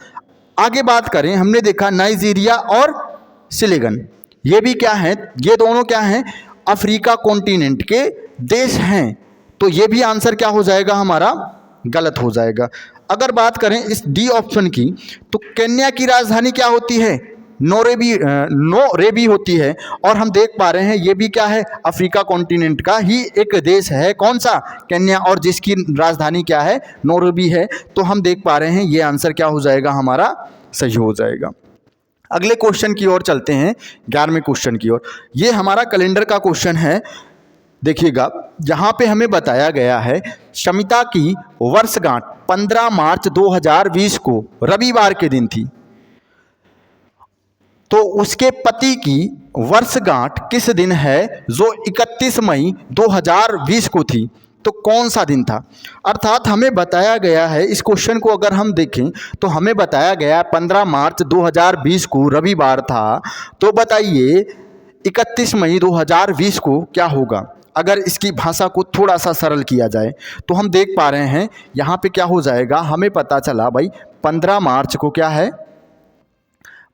आगे बात करें, हमने देखा नाइजीरिया और सिलेगन, ये भी क्या हैं, ये दोनों क्या हैं, अफ्रीका कॉन्टिनेंट के देश हैं। तो ये भी आंसर क्या हो जाएगा हमारा, गलत हो जाएगा। अगर बात करें इस डी ऑप्शन की, तो केन्या की राजधानी क्या होती है, नोरेबी होती है। और हम देख पा रहे हैं ये भी क्या है, अफ्रीका कॉन्टिनेंट का ही एक देश है। कौन सा, केन्या, और जिसकी राजधानी क्या है, नोरेबी है। तो हम देख पा रहे हैं ये आंसर क्या हो जाएगा हमारा, सही हो जाएगा। अगले क्वेश्चन की ओर चलते हैं, 11वें क्वेश्चन की ओर। ये हमारा कैलेंडर का क्वेश्चन है। देखिएगा यहाँ पे हमें बताया गया है शमिता की वर्षगांठ 15 मार्च 2020 को रविवार के दिन थी। तो उसके पति की वर्षगांठ किस दिन है जो 31 मई 2020 को थी, तो कौन सा दिन था। अर्थात हमें बताया गया है, इस क्वेश्चन को अगर हम देखें तो हमें बताया गया 15 मार्च 2020 को रविवार था। तो बताइए 31 मई 2020 को क्या होगा। अगर इसकी भाषा को थोड़ा सा सरल किया जाए तो हम देख पा रहे हैं यहाँ पे क्या हो जाएगा। हमें पता चला भाई 15 मार्च को क्या है,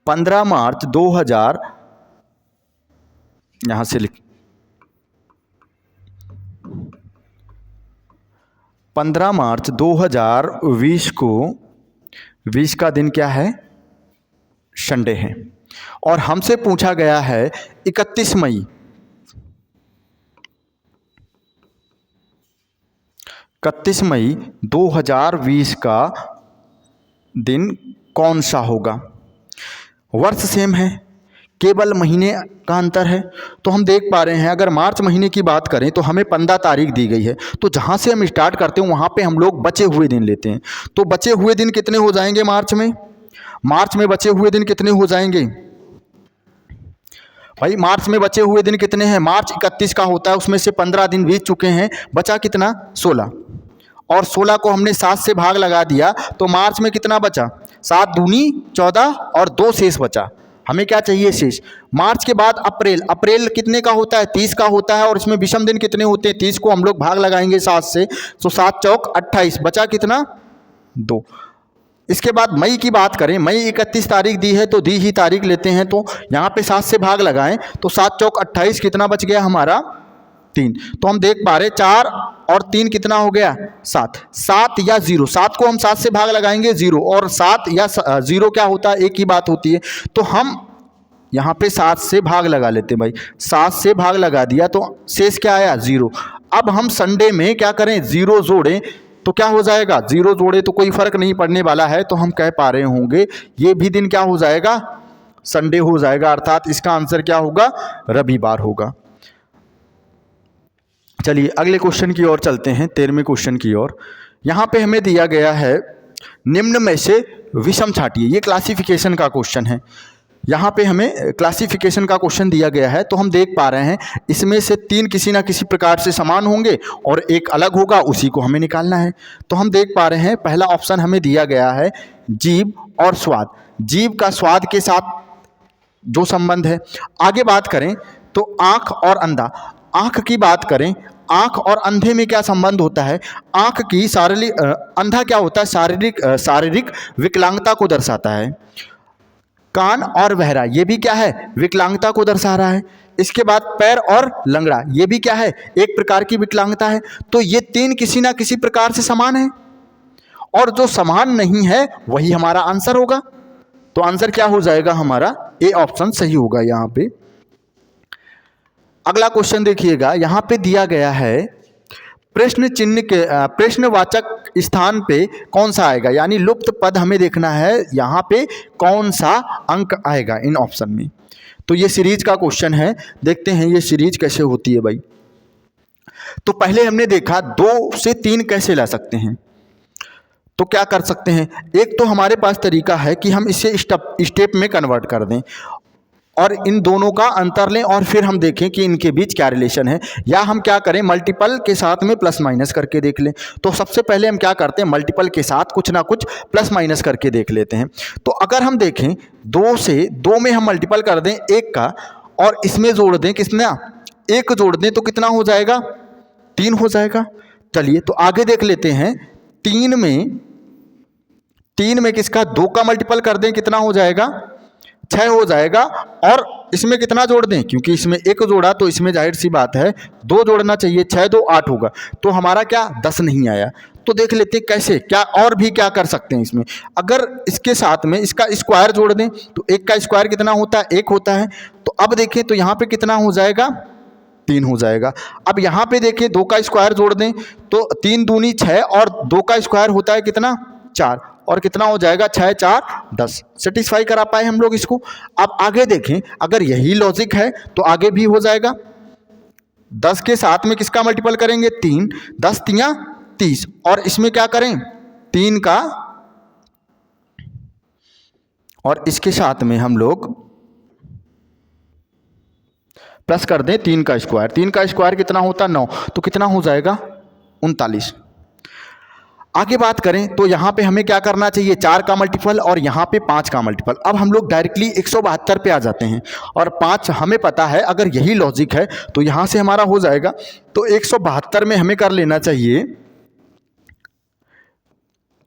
15 मार्च 2000, यहाँ से लिख 15 मार्च 2020 को 20 का दिन क्या है, संडे है। और हमसे पूछा गया है 31 मई, 31 मई 2020 का दिन कौन सा होगा। वर्ष सेम है, केवल महीने का अंतर है। तो हम देख पा रहे हैं अगर मार्च महीने की बात करें तो हमें 15 तारीख दी गई है, तो जहाँ से हम स्टार्ट करते हैं वहाँ पे हम लोग बचे हुए दिन लेते हैं। तो बचे हुए दिन कितने हो जाएंगे मार्च में, मार्च में बचे हुए दिन कितने हो जाएंगे भाई, मार्च में बचे हुए दिन कितने हैं, मार्च 31 का होता है, उसमें से 15 दिन बीत चुके हैं, बचा कितना 16, और 16 को हमने 7 से भाग लगा दिया तो मार्च में कितना बचा, 7 दूनी 14 और 2 शेष बचा। हमें क्या चाहिए शेष। मार्च के बाद अप्रैल, अप्रैल कितने का होता है, 30 का होता है, और इसमें विषम दिन कितने होते हैं, 30 को हम लोग भाग लगाएंगे 7 से, तो 7 चौक 28, बचा कितना 2। इसके बाद मई की बात करें, मई 31 तारीख दी है तो दी ही तारीख लेते हैं, तो यहाँ पे 7 से भाग लगाएं तो 7 चौक 28, कितना बच गया हमारा 3। तो हम देख पा रहे 4 और 3 कितना हो गया 7, 7 या 0, 7 को हम 7 से भाग लगाएंगे 0, और 7 या 0 क्या होता है, एक ही बात होती है। तो हम यहाँ पे 7 से भाग लगा लेते हैं भाई, 7 से भाग लगा दिया तो शेष क्या आया 0। अब हम संडे में क्या करें, 0 जोड़ें तो क्या हो जाएगा, 0 जोड़े तो कोई फर्क नहीं पड़ने वाला है, तो हम कह पा रहे होंगे ये भी दिन क्या हो जाएगा, संडे हो जाएगा। अर्थात इसका आंसर क्या होगा, रविवार होगा। चलिए अगले क्वेश्चन की ओर चलते हैं, 13वें क्वेश्चन की ओर। यहाँ पे हमें दिया गया है निम्न में से विषम छांटिए, ये क्लासिफिकेशन का क्वेश्चन है। यहाँ पे हमें क्लासिफिकेशन का क्वेश्चन दिया गया है, तो हम देख पा रहे हैं इसमें से 3 किसी ना किसी प्रकार से समान होंगे और एक अलग होगा, उसी को हमें निकालना है। तो हम देख पा रहे हैं पहला ऑप्शन हमें दिया गया है जीभ और स्वाद, जीभ का स्वाद के साथ जो संबंध है। आगे बात करें तो आँख और अंधा, आँख की बात करें, आँख और अंधे में क्या संबंध होता है, आँख की शारीरिक, अंधा क्या होता है, शारीरिक विकलांगता को दर्शाता है। कान और बहरा, ये भी क्या है, विकलांगता को दर्शा रहा है। इसके बाद पैर और लंगड़ा, ये भी क्या है, एक प्रकार की विकलांगता है। तो ये 3 किसी ना किसी प्रकार से समान है, और जो समान नहीं है वही हमारा आंसर होगा। तो आंसर क्या हो जाएगा हमारा, ए ऑप्शन सही होगा यहाँ पे। अगला क्वेश्चन देखिएगा, यहाँ पे दिया गया है प्रश्न चिन्ह के प्रश्नवाचक स्थान पे कौन सा आएगा, यानी लुप्त पद हमें देखना है, यहाँ पे कौन सा अंक आएगा इन ऑप्शन में। तो ये सीरीज का क्वेश्चन है, देखते हैं ये सीरीज कैसे होती है भाई। तो पहले हमने देखा 2 से 3 कैसे ला सकते हैं, तो क्या कर सकते हैं, एक तो हमारे पास तरीका है कि हम इसे स्टेप में कन्वर्ट कर दें और इन दोनों का अंतर लें और फिर हम देखें कि इनके बीच क्या रिलेशन है, या हम क्या करें मल्टीपल के साथ में प्लस माइनस करके देख लें। तो सबसे पहले हम क्या करते हैं, मल्टीपल के साथ कुछ ना कुछ प्लस माइनस करके देख लेते हैं। तो अगर हम देखें 2 से 2 में हम मल्टीपल कर दें 1 का, और इसमें जोड़ दें कितना 1 जोड़ दें तो कितना हो जाएगा 3 हो जाएगा। चलिए तो आगे देख लेते हैं, 3 में किसका 2 का मल्टीपल कर दें कितना हो जाएगा 6 हो जाएगा, और इसमें कितना जोड़ दें, क्योंकि इसमें 1 जोड़ा तो इसमें जाहिर सी बात है 2 जोड़ना चाहिए, 6 2 8 होगा, तो हमारा क्या 10 नहीं आया। तो देख लेते हैं कैसे, क्या और भी क्या कर सकते हैं इसमें। अगर इसके साथ में इसका स्क्वायर जोड़ दें तो 1 का स्क्वायर कितना होता है 1 होता है। तो अब देखें तो यहाँ पे कितना हो जाएगा 3 हो जाएगा। अब यहाँ पे देखें 2 का स्क्वायर जोड़ दें तो 3 दूनी 6, और 2 का स्क्वायर होता है कितना 4, और कितना हो जाएगा 6 4 10। सेटिस्फाई करा पाए हम लोग इसको। अब आगे देखें, अगर यही लॉजिक है तो आगे भी हो जाएगा। 10 के साथ में किसका मल्टीपल करेंगे 3, 10 3 30, और इसमें क्या करें 3 का, और इसके साथ में हम लोग प्लस कर दें 3 का स्क्वायर, 3 का स्क्वायर कितना होता है 9, तो कितना हो जाएगा 39। आगे बात करें तो यहाँ पे हमें क्या करना चाहिए, 4 का मल्टीपल और यहाँ पे 5 का मल्टीपल। अब हम लोग डायरेक्टली 172 पे आ जाते हैं और 5 हमें पता है, अगर यही लॉजिक है तो यहाँ से हमारा हो जाएगा। तो 172 में हमें कर लेना चाहिए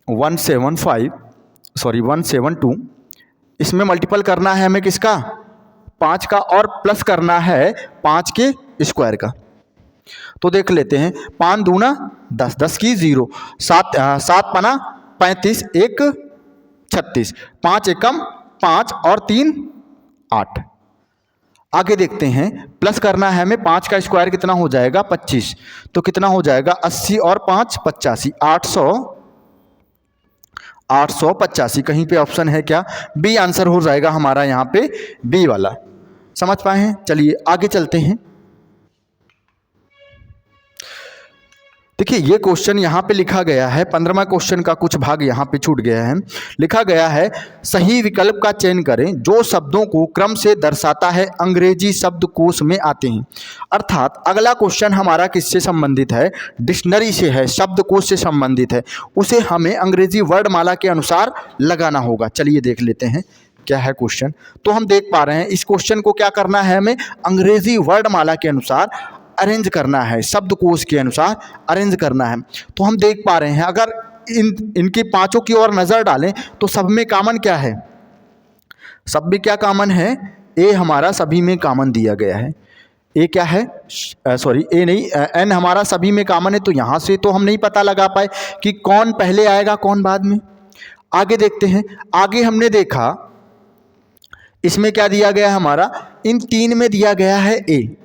172, इसमें मल्टीपल करना है हमें किसका, 5 का, और प्लस करना है 5 के स्क्वायर का। तो देख लेते हैं, 5 दूना 10, 10 की 0, 7 पना 35, 1 36, 5 एकम 5 और 3 8। आगे देखते हैं, प्लस करना है हमें 5 का स्क्वायर कितना हो जाएगा 25, तो कितना हो जाएगा 80 और 5 85, 885। कहीं पे ऑप्शन है क्या, बी आंसर हो जाएगा हमारा यहाँ पे, बी वाला। समझ पाए हैं? चलिए आगे चलते हैं। देखिए ये क्वेश्चन यहाँ पे लिखा गया है, 15वां क्वेश्चन का कुछ भाग यहाँ पे छूट गया है। लिखा गया है सही विकल्प का चयन करें जो शब्दों को क्रम से दर्शाता है, अंग्रेजी शब्दकोश में आते हैं। अर्थात अगला क्वेश्चन हमारा किससे संबंधित है, डिक्शनरी से है, शब्दकोश से संबंधित है, उसे हमें अंग्रेजी वर्णमाला के अनुसार लगाना होगा। चलिए देख लेते हैं क्या है क्वेश्चन। तो हम देख पा रहे हैं इस क्वेश्चन को क्या करना है, हमें अंग्रेजी वर्णमाला के अनुसार अरेंज करना है, शब्दकोश के अनुसार अरेंज करना है। तो हम देख पा रहे हैं, अगर इनकी पांचों की ओर नजर डालें तो सब में कॉमन क्या है, सब में क्या कॉमन है, ए हमारा सभी में कॉमन दिया गया है। ए क्या है, सॉरी ए नहीं, एन हमारा सभी में कॉमन है। तो यहाँ से तो हम नहीं पता लगा पाए कि कौन पहले आएगा कौन बाद में। आगे देखते हैं, आगे हमने देखा इसमें क्या दिया गया है हमारा, इन 3 में दिया गया है ए,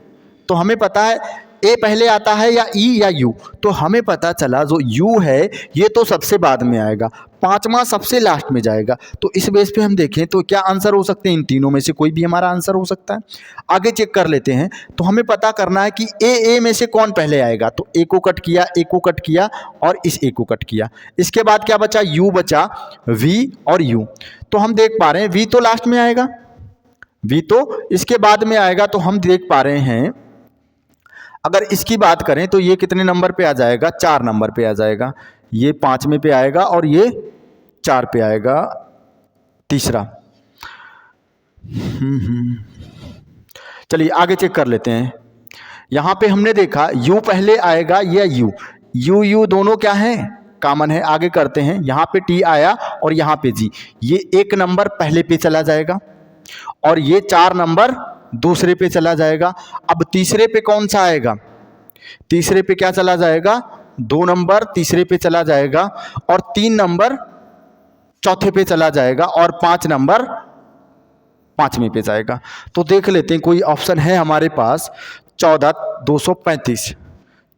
तो हमें पता है ए पहले आता है या ई या यू, तो हमें पता चला जो यू है ये तो सबसे बाद में आएगा, 5वां सबसे लास्ट में जाएगा। तो इस बेस पे हम देखें तो क्या आंसर हो सकते हैं, इन तीनों में से कोई भी हमारा आंसर हो सकता है। आगे चेक कर लेते हैं, तो हमें पता करना है कि ए में से कौन पहले आएगा। तो ए को कट किया, ए को कट किया और इस ए को कट किया। इसके बाद क्या बचा, यू बचा, वी और यू। तो हम देख पा रहे हैं वी तो लास्ट में आएगा, वी तो इसके बाद में आएगा। तो हम देख पा रहे हैं अगर इसकी बात करें तो ये कितने नंबर पे आ जाएगा, 4 नंबर पे आ जाएगा। ये 5वें पे आएगा और ये 4 पे आएगा तीसरा। चलिए आगे चेक कर लेते हैं। यहाँ पे हमने देखा यू पहले आएगा या यू दोनों क्या है, कॉमन है। आगे करते हैं, यहाँ पे टी आया और यहाँ पे जी, ये 1 नंबर पहले पे चला जाएगा और ये 4 नंबर दूसरे पे चला जाएगा। अब तीसरे पे कौन सा आएगा, तीसरे पे क्या चला जाएगा, 2 नंबर तीसरे पे चला जाएगा और 3 नंबर चौथे पे चला जाएगा और 5 नंबर 5वें पे जाएगा। तो देख लेते हैं कोई ऑप्शन है हमारे पास, 14235,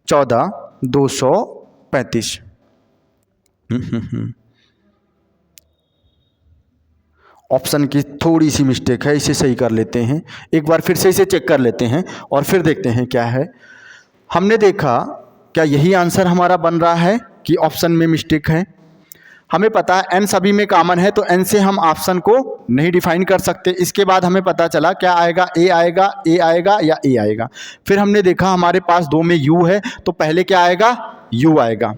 14235। ऑप्शन की थोड़ी सी मिस्टेक है, इसे सही कर लेते हैं। एक बार फिर से इसे चेक कर लेते हैं और फिर देखते हैं क्या है। हमने देखा क्या यही आंसर हमारा बन रहा है कि ऑप्शन में मिस्टेक है। हमें पता है एन सभी में कॉमन है, तो एन से हम ऑप्शन को नहीं डिफाइन कर सकते। इसके बाद हमें पता चला क्या आएगा, ए आएगा या ए आएगा। फिर हमने देखा हमारे पास 2 में यू है, तो पहले क्या आएगा, यू आएगा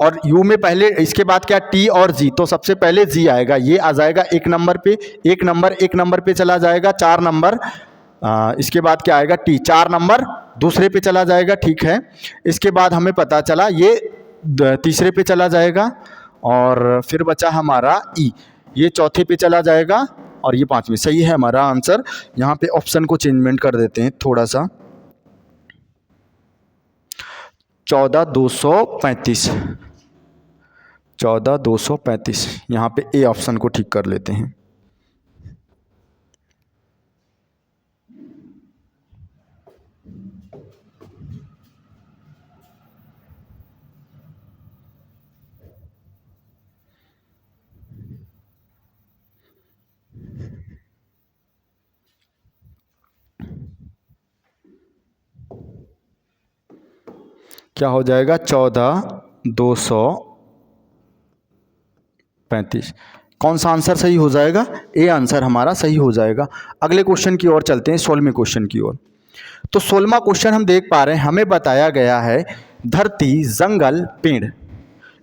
और यू में पहले, इसके बाद क्या टी और जी, तो सबसे पहले जी आएगा। ये आ जाएगा 1 नंबर पे, 1 नंबर पे चला जाएगा, 4 नंबर। इसके बाद क्या आएगा, टी 4 नंबर दूसरे पे चला जाएगा, ठीक है। इसके बाद हमें पता चला ये तीसरे पे चला जाएगा और फिर बचा हमारा ई, ये चौथे पे चला जाएगा और ये 5वें। सही है हमारा आंसर। यहाँ पे ऑप्शन को चेंजमेंट कर देते हैं थोड़ा सा, 14235, 14235। यहाँ पे ए ऑप्शन को ठीक कर लेते हैं। क्या हो जाएगा, 14235। कौन सा आंसर सही हो जाएगा? ए आंसर हमारा सही हो जाएगा। अगले क्वेश्चन की ओर चलते हैं, 16वें क्वेश्चन की ओर। तो 16वां क्वेश्चन हम देख पा रहे हैं, हमें बताया गया है धरती, जंगल, पेड़,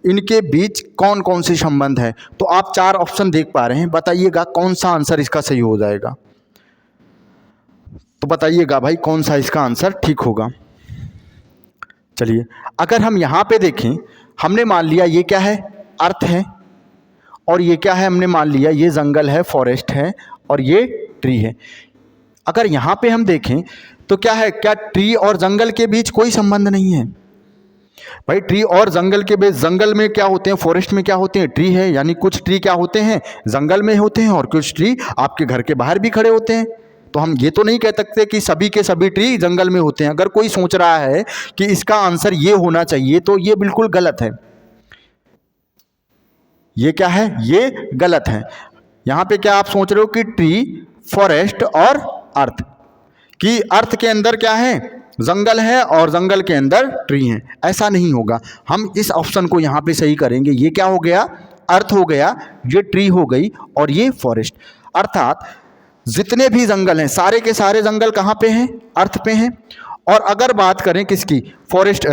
इनके बीच कौन कौन से संबंध है। तो आप 4 ऑप्शन देख पा रहे हैं, बताइएगा कौन सा आंसर इसका सही हो जाएगा। तो बताइएगा भाई कौन सा इसका आंसर ठीक होगा। चलिए, अगर हम यहाँ पे देखें, हमने मान लिया ये क्या है, अर्थ है, और ये क्या है, हमने मान लिया ये जंगल है, फॉरेस्ट है, और ये ट्री है। अगर यहाँ पे हम देखें तो क्या है, क्या ट्री और जंगल के बीच कोई संबंध नहीं है? भाई ट्री और जंगल के बीच, जंगल में क्या होते हैं, फॉरेस्ट में क्या होते हैं, ट्री है, यानी कुछ ट्री क्या होते हैं, जंगल में होते हैं, और कुछ ट्री आपके घर के बाहर भी खड़े होते हैं। तो हम ये तो नहीं कह सकते कि सभी के सभी ट्री जंगल में होते हैं। अगर कोई सोच रहा है कि इसका आंसर ये होना चाहिए तो ये बिल्कुल गलत है। ये क्या है, ये गलत है। यहाँ पे क्या आप सोच रहे हो कि ट्री, फॉरेस्ट और अर्थ, कि अर्थ के अंदर क्या है, जंगल है, और जंगल के अंदर ट्री हैं। ऐसा नहीं होगा। हम इस ऑप्शन को यहाँ पे सही करेंगे। ये क्या हो गया, अर्थ हो गया, ये ट्री हो गई, और ये फॉरेस्ट। अर्थात जितने भी जंगल हैं, सारे के सारे जंगल कहाँ पे हैं, अर्थ पे हैं। और अगर बात करें किसकी, फॉरेस्ट,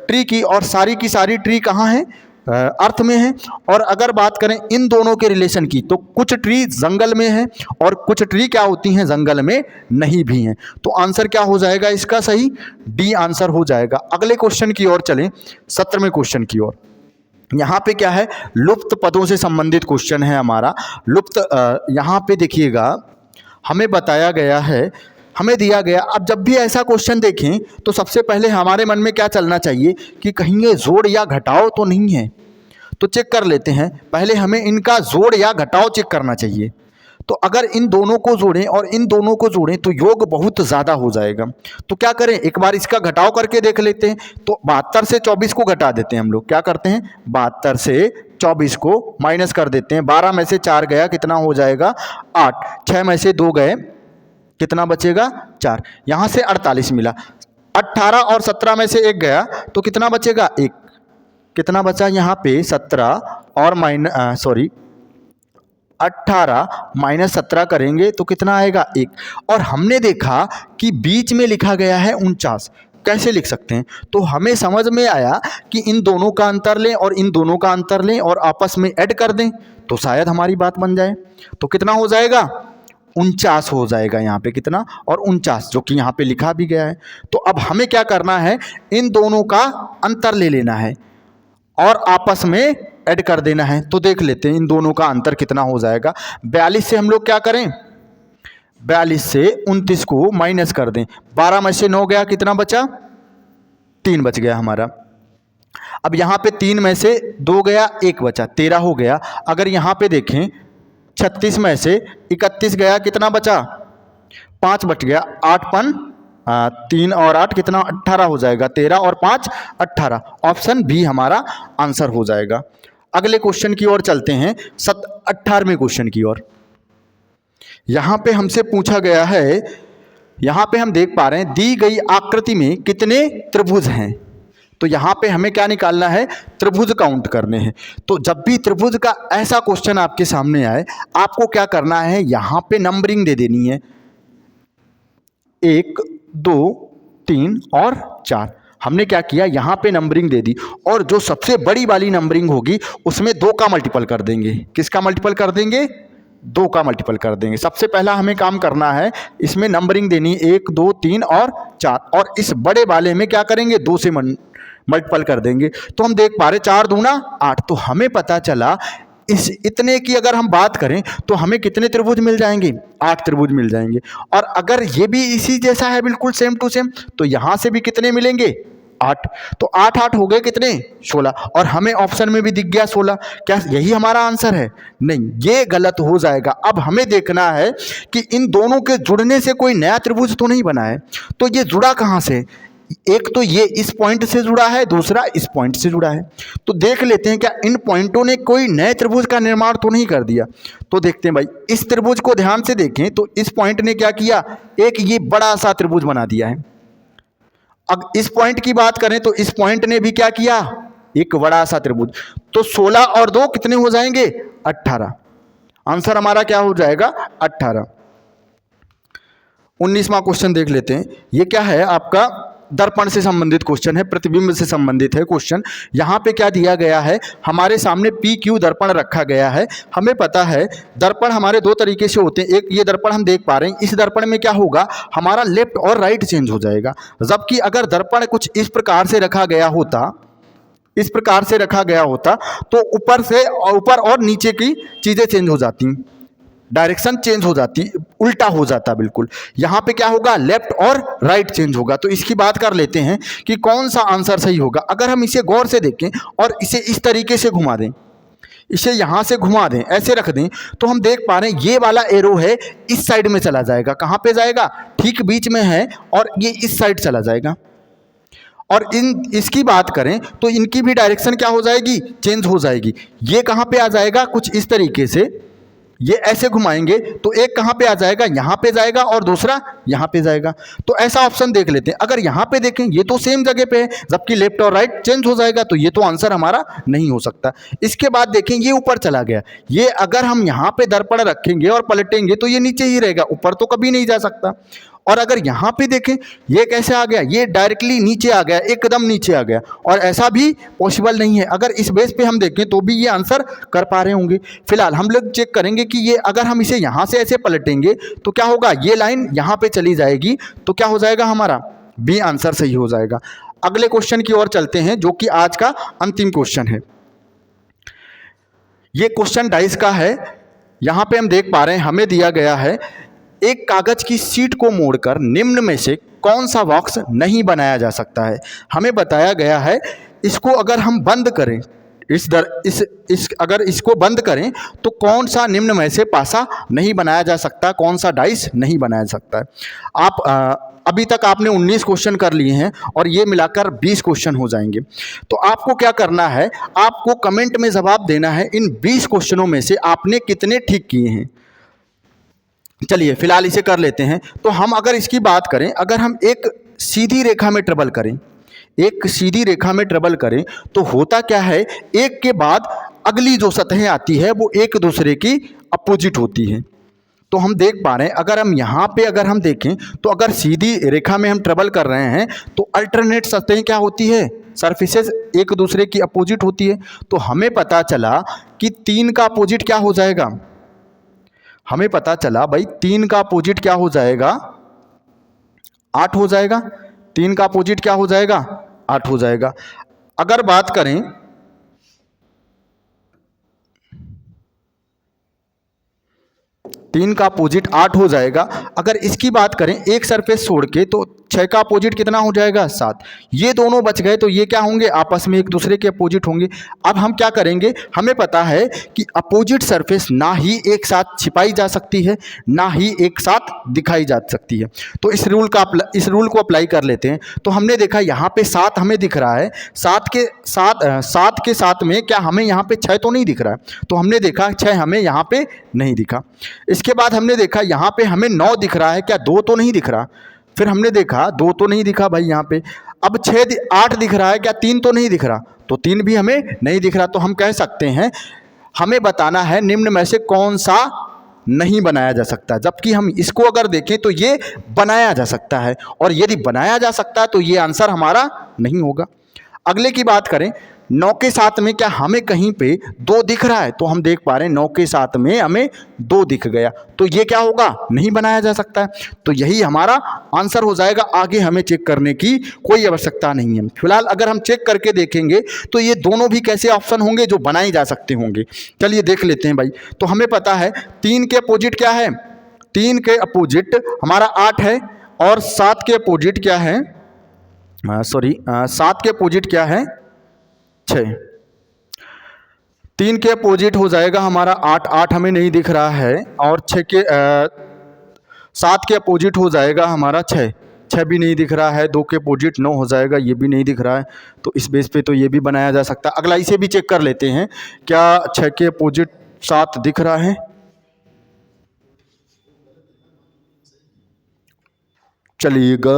ट्री की, और सारी की सारी ट्री कहाँ हैं, अर्थ में है। और अगर बात करें इन दोनों के रिलेशन की, तो कुछ ट्री जंगल में है और कुछ ट्री क्या होती हैं, जंगल में नहीं भी हैं। तो आंसर क्या हो जाएगा इसका सही, डी आंसर हो जाएगा। अगले क्वेश्चन की ओर चलें, 17वें क्वेश्चन की ओर। यहाँ पे क्या है, लुप्त पदों से संबंधित क्वेश्चन है हमारा। लुप्त, यहाँ पे देखिएगा, हमें बताया गया है, हमें दिया गया, अब जब भी ऐसा क्वेश्चन देखें तो सबसे पहले हमारे मन में क्या चलना चाहिए कि कहीं ये जोड़ या घटाव तो नहीं है। तो चेक कर लेते हैं, पहले हमें इनका जोड़ या घटाव चेक करना चाहिए। तो अगर इन दोनों को जोड़ें और इन दोनों को जोड़ें तो योग बहुत ज़्यादा हो जाएगा। तो क्या करें, एक बार इसका घटाव करके देख लेते हैं। तो 72 से 24 को घटा देते हैं हम लोग। क्या करते हैं, 72 से 24 को माइनस कर देते हैं। 12 में से 4 गया, कितना हो जाएगा, 8। 6 में से 2 गए, कितना बचेगा, 4। यहाँ से 48 मिला। 18 और 17 में से 1 गया तो कितना बचेगा, 1। कितना बचा यहाँ पे, 17 और 18 माइनस 17 करेंगे तो कितना आएगा, 1। और हमने देखा कि बीच में लिखा गया है 49। कैसे लिख सकते हैं, तो हमें समझ में आया कि इन दोनों का अंतर लें और इन दोनों का अंतर लें और आपस में ऐड कर दें तो शायद हमारी बात बन जाए। तो कितना हो जाएगा, 49 हो जाएगा यहाँ पे, कितना, और 49, जो कि यहाँ पे लिखा भी गया है। तो अब हमें क्या करना है, इन दोनों का अंतर ले लेना है और आपस में ऐड कर देना है। तो देख लेते हैं इन दोनों का अंतर कितना हो जाएगा। 42 से हम लोग क्या करें, 42 से 29 को माइनस कर दें। 12 में से 9 गया, कितना बचा, 3 बच गया हमारा। अब यहाँ पे 3 में से 2 गया, 1 बचा, 13 हो गया। अगर यहाँ पे देखें 36 में से 31 गया, कितना बचा, 5 बच गया। 8 पन 3 और 8 कितना, 18 हो जाएगा। 13 और 5 18। ऑप्शन बी हमारा आंसर हो जाएगा। अगले क्वेश्चन की ओर चलते हैं, 18वें क्वेश्चन की ओर। यहाँ पे हमसे पूछा गया है, यहाँ पे हम देख पा रहे हैं दी गई आकृति में कितने त्रिभुज हैं। तो यहाँ पे हमें क्या निकालना है, त्रिभुज काउंट करने हैं। तो जब भी त्रिभुज का ऐसा क्वेश्चन आपके सामने आए, आपको क्या करना है, यहाँ पे नंबरिंग दे देनी है, 1 2 3 और 4। हमने क्या किया, यहाँ पे नंबरिंग दे दी, और जो सबसे बड़ी वाली नंबरिंग होगी उसमें 2 का मल्टीपल कर देंगे। किसका मल्टीपल कर देंगे, 2 का मल्टीपल कर देंगे। सबसे पहला हमें काम करना है, इसमें नंबरिंग देनी 1 2 3 और 4, और इस बड़े वाले में क्या करेंगे, 2 से मल्टीपल कर देंगे। तो हम देख पा रहे 4 दूना 8। तो हमें पता चला इस इतने की अगर हम बात करें तो हमें कितने त्रिभुज मिल जाएंगे, 8 त्रिभुज मिल जाएंगे। और अगर ये भी इसी जैसा है, बिल्कुल सेम टू सेम, तो यहाँ से भी कितने मिलेंगे, 8। तो 8 8 हो गए कितने, 16। और हमें ऑप्शन में भी दिख गया 16। क्या यही हमारा आंसर है, नहीं, ये गलत हो जाएगा। अब हमें देखना है कि इन दोनों के जुड़ने से कोई नया त्रिभुज तो नहीं बना है। तो ये जुड़ा कहाँ से, एक तो ये इस पॉइंट से जुड़ा है, दूसरा इस पॉइंट से जुड़ा है। तो देख लेते हैं क्या इन पॉइंटों ने कोई नए त्रिभुज का निर्माण तो नहीं कर दिया। तो देखते हैं भाई, इस त्रिभुज को ध्यान से देखें तो इस पॉइंट ने क्या किया, एक ये बड़ा सा त्रिभुज बना दिया है। अब इस पॉइंट की बात करें तो इस पॉइंट ने भी क्या किया, एक बड़ा सा त्रिभुज। तो 16 और 2 कितने हो जाएंगे, 18। आंसर हमारा क्या हो जाएगा 18। 19वां क्वेश्चन देख लेते हैं। ये क्या है आपका दर्पण से संबंधित क्वेश्चन है, प्रतिबिंब से संबंधित है क्वेश्चन। यहाँ पे क्या दिया गया है, हमारे सामने पी क्यू दर्पण रखा गया है। हमें पता है दर्पण हमारे दो तरीके से होते हैं। एक ये दर्पण हम देख पा रहे हैं, इस दर्पण में क्या होगा, हमारा लेफ्ट और राइट चेंज हो जाएगा। जबकि अगर दर्पण कुछ इस प्रकार से रखा गया होता, इस प्रकार से रखा गया होता तो ऊपर और नीचे की चीज़ें चेंज हो जाती, डायरेक्शन चेंज हो जाती, उल्टा हो जाता बिल्कुल। यहाँ पे क्या होगा, लेफ्ट और राइट चेंज होगा। तो इसकी बात कर लेते हैं कि कौन सा आंसर सही होगा। अगर हम इसे गौर से देखें और इसे इस तरीके से घुमा दें, इसे यहाँ से घुमा दें, ऐसे रख दें, तो हम देख पा रहे हैं ये वाला एरो है इस साइड में चला जाएगा। कहाँ पे जाएगा, ठीक बीच में है, और ये इस साइड चला जाएगा। और इसकी बात करें तो इनकी भी डायरेक्शन क्या हो जाएगी, चेंज हो जाएगी। ये कहाँ पे आ जाएगा, कुछ इस तरीके से, ये ऐसे घुमाएंगे तो एक कहाँ पे आ जाएगा, यहाँ पे जाएगा, और दूसरा यहाँ पे जाएगा। तो ऐसा ऑप्शन देख लेते हैं। अगर यहाँ पे देखें ये तो सेम जगह पे है, जबकि लेफ्ट और राइट चेंज हो जाएगा, तो ये तो आंसर हमारा नहीं हो सकता। इसके बाद देखें ये ऊपर चला गया, ये अगर हम यहाँ पे दर्पण रखेंगे और पलटेंगे तो ये नीचे ही रहेगा, ऊपर तो कभी नहीं जा सकता। और अगर यहाँ पे देखें ये कैसे आ गया, ये डायरेक्टली नीचे आ गया, एकदम नीचे आ गया, और ऐसा भी पॉसिबल नहीं है। अगर इस बेस पे हम देखें तो भी ये आंसर कर पा रहे होंगे। फिलहाल हम लोग चेक करेंगे कि ये अगर हम इसे यहाँ से ऐसे पलटेंगे तो क्या होगा, ये लाइन यहाँ पे चली जाएगी, तो क्या हो जाएगा हमारा बी आंसर सही हो जाएगा। अगले क्वेश्चन की ओर चलते हैं, जो कि आज का अंतिम क्वेश्चन है। ये क्वेश्चन 22 का है। यहाँ पे हम देख पा रहे हैं, हमें दिया गया है एक कागज की शीट को मोड़कर निम्न में से कौन सा बॉक्स नहीं बनाया जा सकता है। हमें बताया गया है इसको अगर हम बंद करें, अगर इसको बंद करें तो कौन सा निम्न में से पासा नहीं बनाया जा सकता, कौन सा डाइस नहीं बनाया जा सकता है। अभी तक आपने 19 क्वेश्चन कर लिए हैं और ये मिलाकर 20 क्वेश्चन हो जाएंगे। तो आपको क्या करना है, आपको कमेंट में जवाब देना है इन 20 क्वेश्चनों में से आपने कितने ठीक किए हैं। चलिए फिलहाल इसे कर लेते हैं। तो हम अगर इसकी बात करें, अगर हम एक सीधी रेखा में ट्रेवल करें, एक सीधी रेखा में ट्रेवल करें तो होता क्या है, एक के बाद अगली जो सतहें आती है वो एक दूसरे की अपोजिट होती हैं। तो हम देख पा रहे हैं, अगर हम यहाँ पे अगर हम देखें तो अगर सीधी रेखा में हम ट्रेवल कर रहे हैं तो अल्टरनेट सतहें क्या होती है, सरफेसेस एक दूसरे की अपोजिट होती है। तो हमें पता चला कि 3 का अपोजिट क्या हो जाएगा, हमें पता चला भाई 3 का अपोजिट क्या हो जाएगा, 8 हो जाएगा। 3 का अपोजिट क्या हो जाएगा, 8 हो जाएगा। अगर बात करें 3 का अपोजिट 8 हो जाएगा। अगर इसकी बात करें एक सरफेस छोड़ के तो 6 का अपोजिट कितना हो जाएगा, 7। ये दोनों बच गए तो ये क्या होंगे, आपस में एक दूसरे के अपोजिट होंगे। अब हम क्या करेंगे, हमें पता है कि अपोजिट सरफेस ना ही एक साथ छिपाई जा सकती है, ना ही एक साथ दिखाई जा सकती है। तो इस रूल को अप्लाई कर लेते हैं। तो हमने देखा यहाँ पे 7 हमें दिख रहा है, 7 के साथ में क्या हमें यहाँ पे 6 तो नहीं दिख रहा है, तो हमने देखा 6 हमें यहाँ पे नहीं दिखा। इसके बाद हमने देखा यहाँ पे हमें 9 दिख रहा है, क्या 2 तो नहीं दिख रहा। फिर हमने देखा 2 तो नहीं दिखा भाई यहाँ पे। अब 8 दिख रहा है, क्या 3 तो नहीं दिख रहा, तो 3 भी हमें नहीं दिख रहा। तो हम कह सकते हैं हमें बताना है निम्न में से कौन सा नहीं बनाया जा सकता। जबकि हम इसको अगर देखें तो ये बनाया जा सकता है, और यदि बनाया जा सकता है तो ये आंसर हमारा नहीं होगा। अगले की बात करें, 9 के साथ में क्या हमें कहीं पे 2 दिख रहा है, तो हम देख पा रहे हैं 9 के साथ में हमें 2 दिख गया, तो ये क्या होगा, नहीं बनाया जा सकता है। तो यही हमारा आंसर हो जाएगा। आगे हमें चेक करने की कोई आवश्यकता नहीं है। फिलहाल अगर हम चेक करके देखेंगे तो ये दोनों भी कैसे ऑप्शन होंगे जो बनाए जा सकते होंगे। चलिए देख लेते हैं भाई। तो हमें पता है 3 के अपोजिट क्या है, 3 के अपोजिट हमारा 8 है, और 7 के अपोजिट क्या है, 7 के अपोजिट क्या है, 6। 3 के अपोजिट हो जाएगा हमारा 8, 8 हमें नहीं दिख रहा है, और 7 के अपोजिट हो जाएगा हमारा 6, 6 भी नहीं दिख रहा है। 2 के अपोजिट 9 हो जाएगा, ये भी नहीं दिख रहा है। तो इस बेस पे तो ये भी बनाया जा सकता है। अगला इसे भी चेक कर लेते हैं, क्या 6 के अपोजिट 7 दिख रहा है। चलिएगा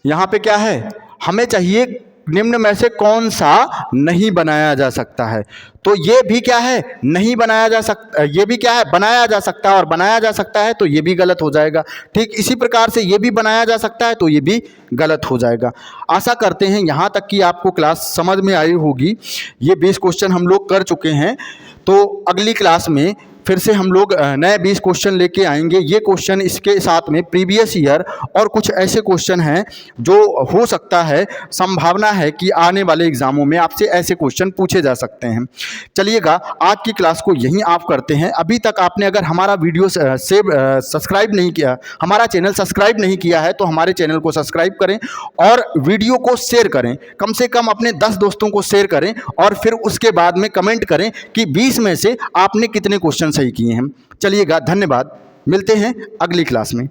यहाँ पे क्या है, हमें चाहिए निम्न में से कौन सा नहीं बनाया जा सकता है? तो ये भी क्या है, नहीं बनाया जा सकता, ये भी क्या है, बनाया जा सकता है, और बनाया जा सकता है तो ये भी गलत हो जाएगा। ठीक इसी प्रकार से ये भी बनाया जा सकता है तो ये भी गलत हो जाएगा। आशा करते हैं यहाँ तक कि आपको क्लास समझ में आई होगी। ये 20 क्वेश्चन हम लोग कर चुके हैं, तो अगली क्लास में फिर से हम लोग नए 20 क्वेश्चन लेके आएंगे। ये क्वेश्चन इसके साथ में प्रीवियस ईयर और कुछ ऐसे क्वेश्चन हैं जो हो सकता है, संभावना है कि आने वाले एग्जामों में आपसे ऐसे क्वेश्चन पूछे जा सकते हैं। चलिएगा, आज की क्लास को यहीं ऑफ करते हैं। अभी तक आपने अगर हमारा वीडियो सब्सक्राइब नहीं किया, हमारा चैनल सब्सक्राइब नहीं किया है, तो हमारे चैनल को सब्सक्राइब करें और वीडियो को शेयर करें, कम से कम अपने 10 दोस्तों को शेयर करें, और फिर उसके बाद में कमेंट करें कि 20 में से आपने कितने क्वेश्चन सही किए हैं। चलिएगा, धन्यवाद, मिलते हैं अगली क्लास में।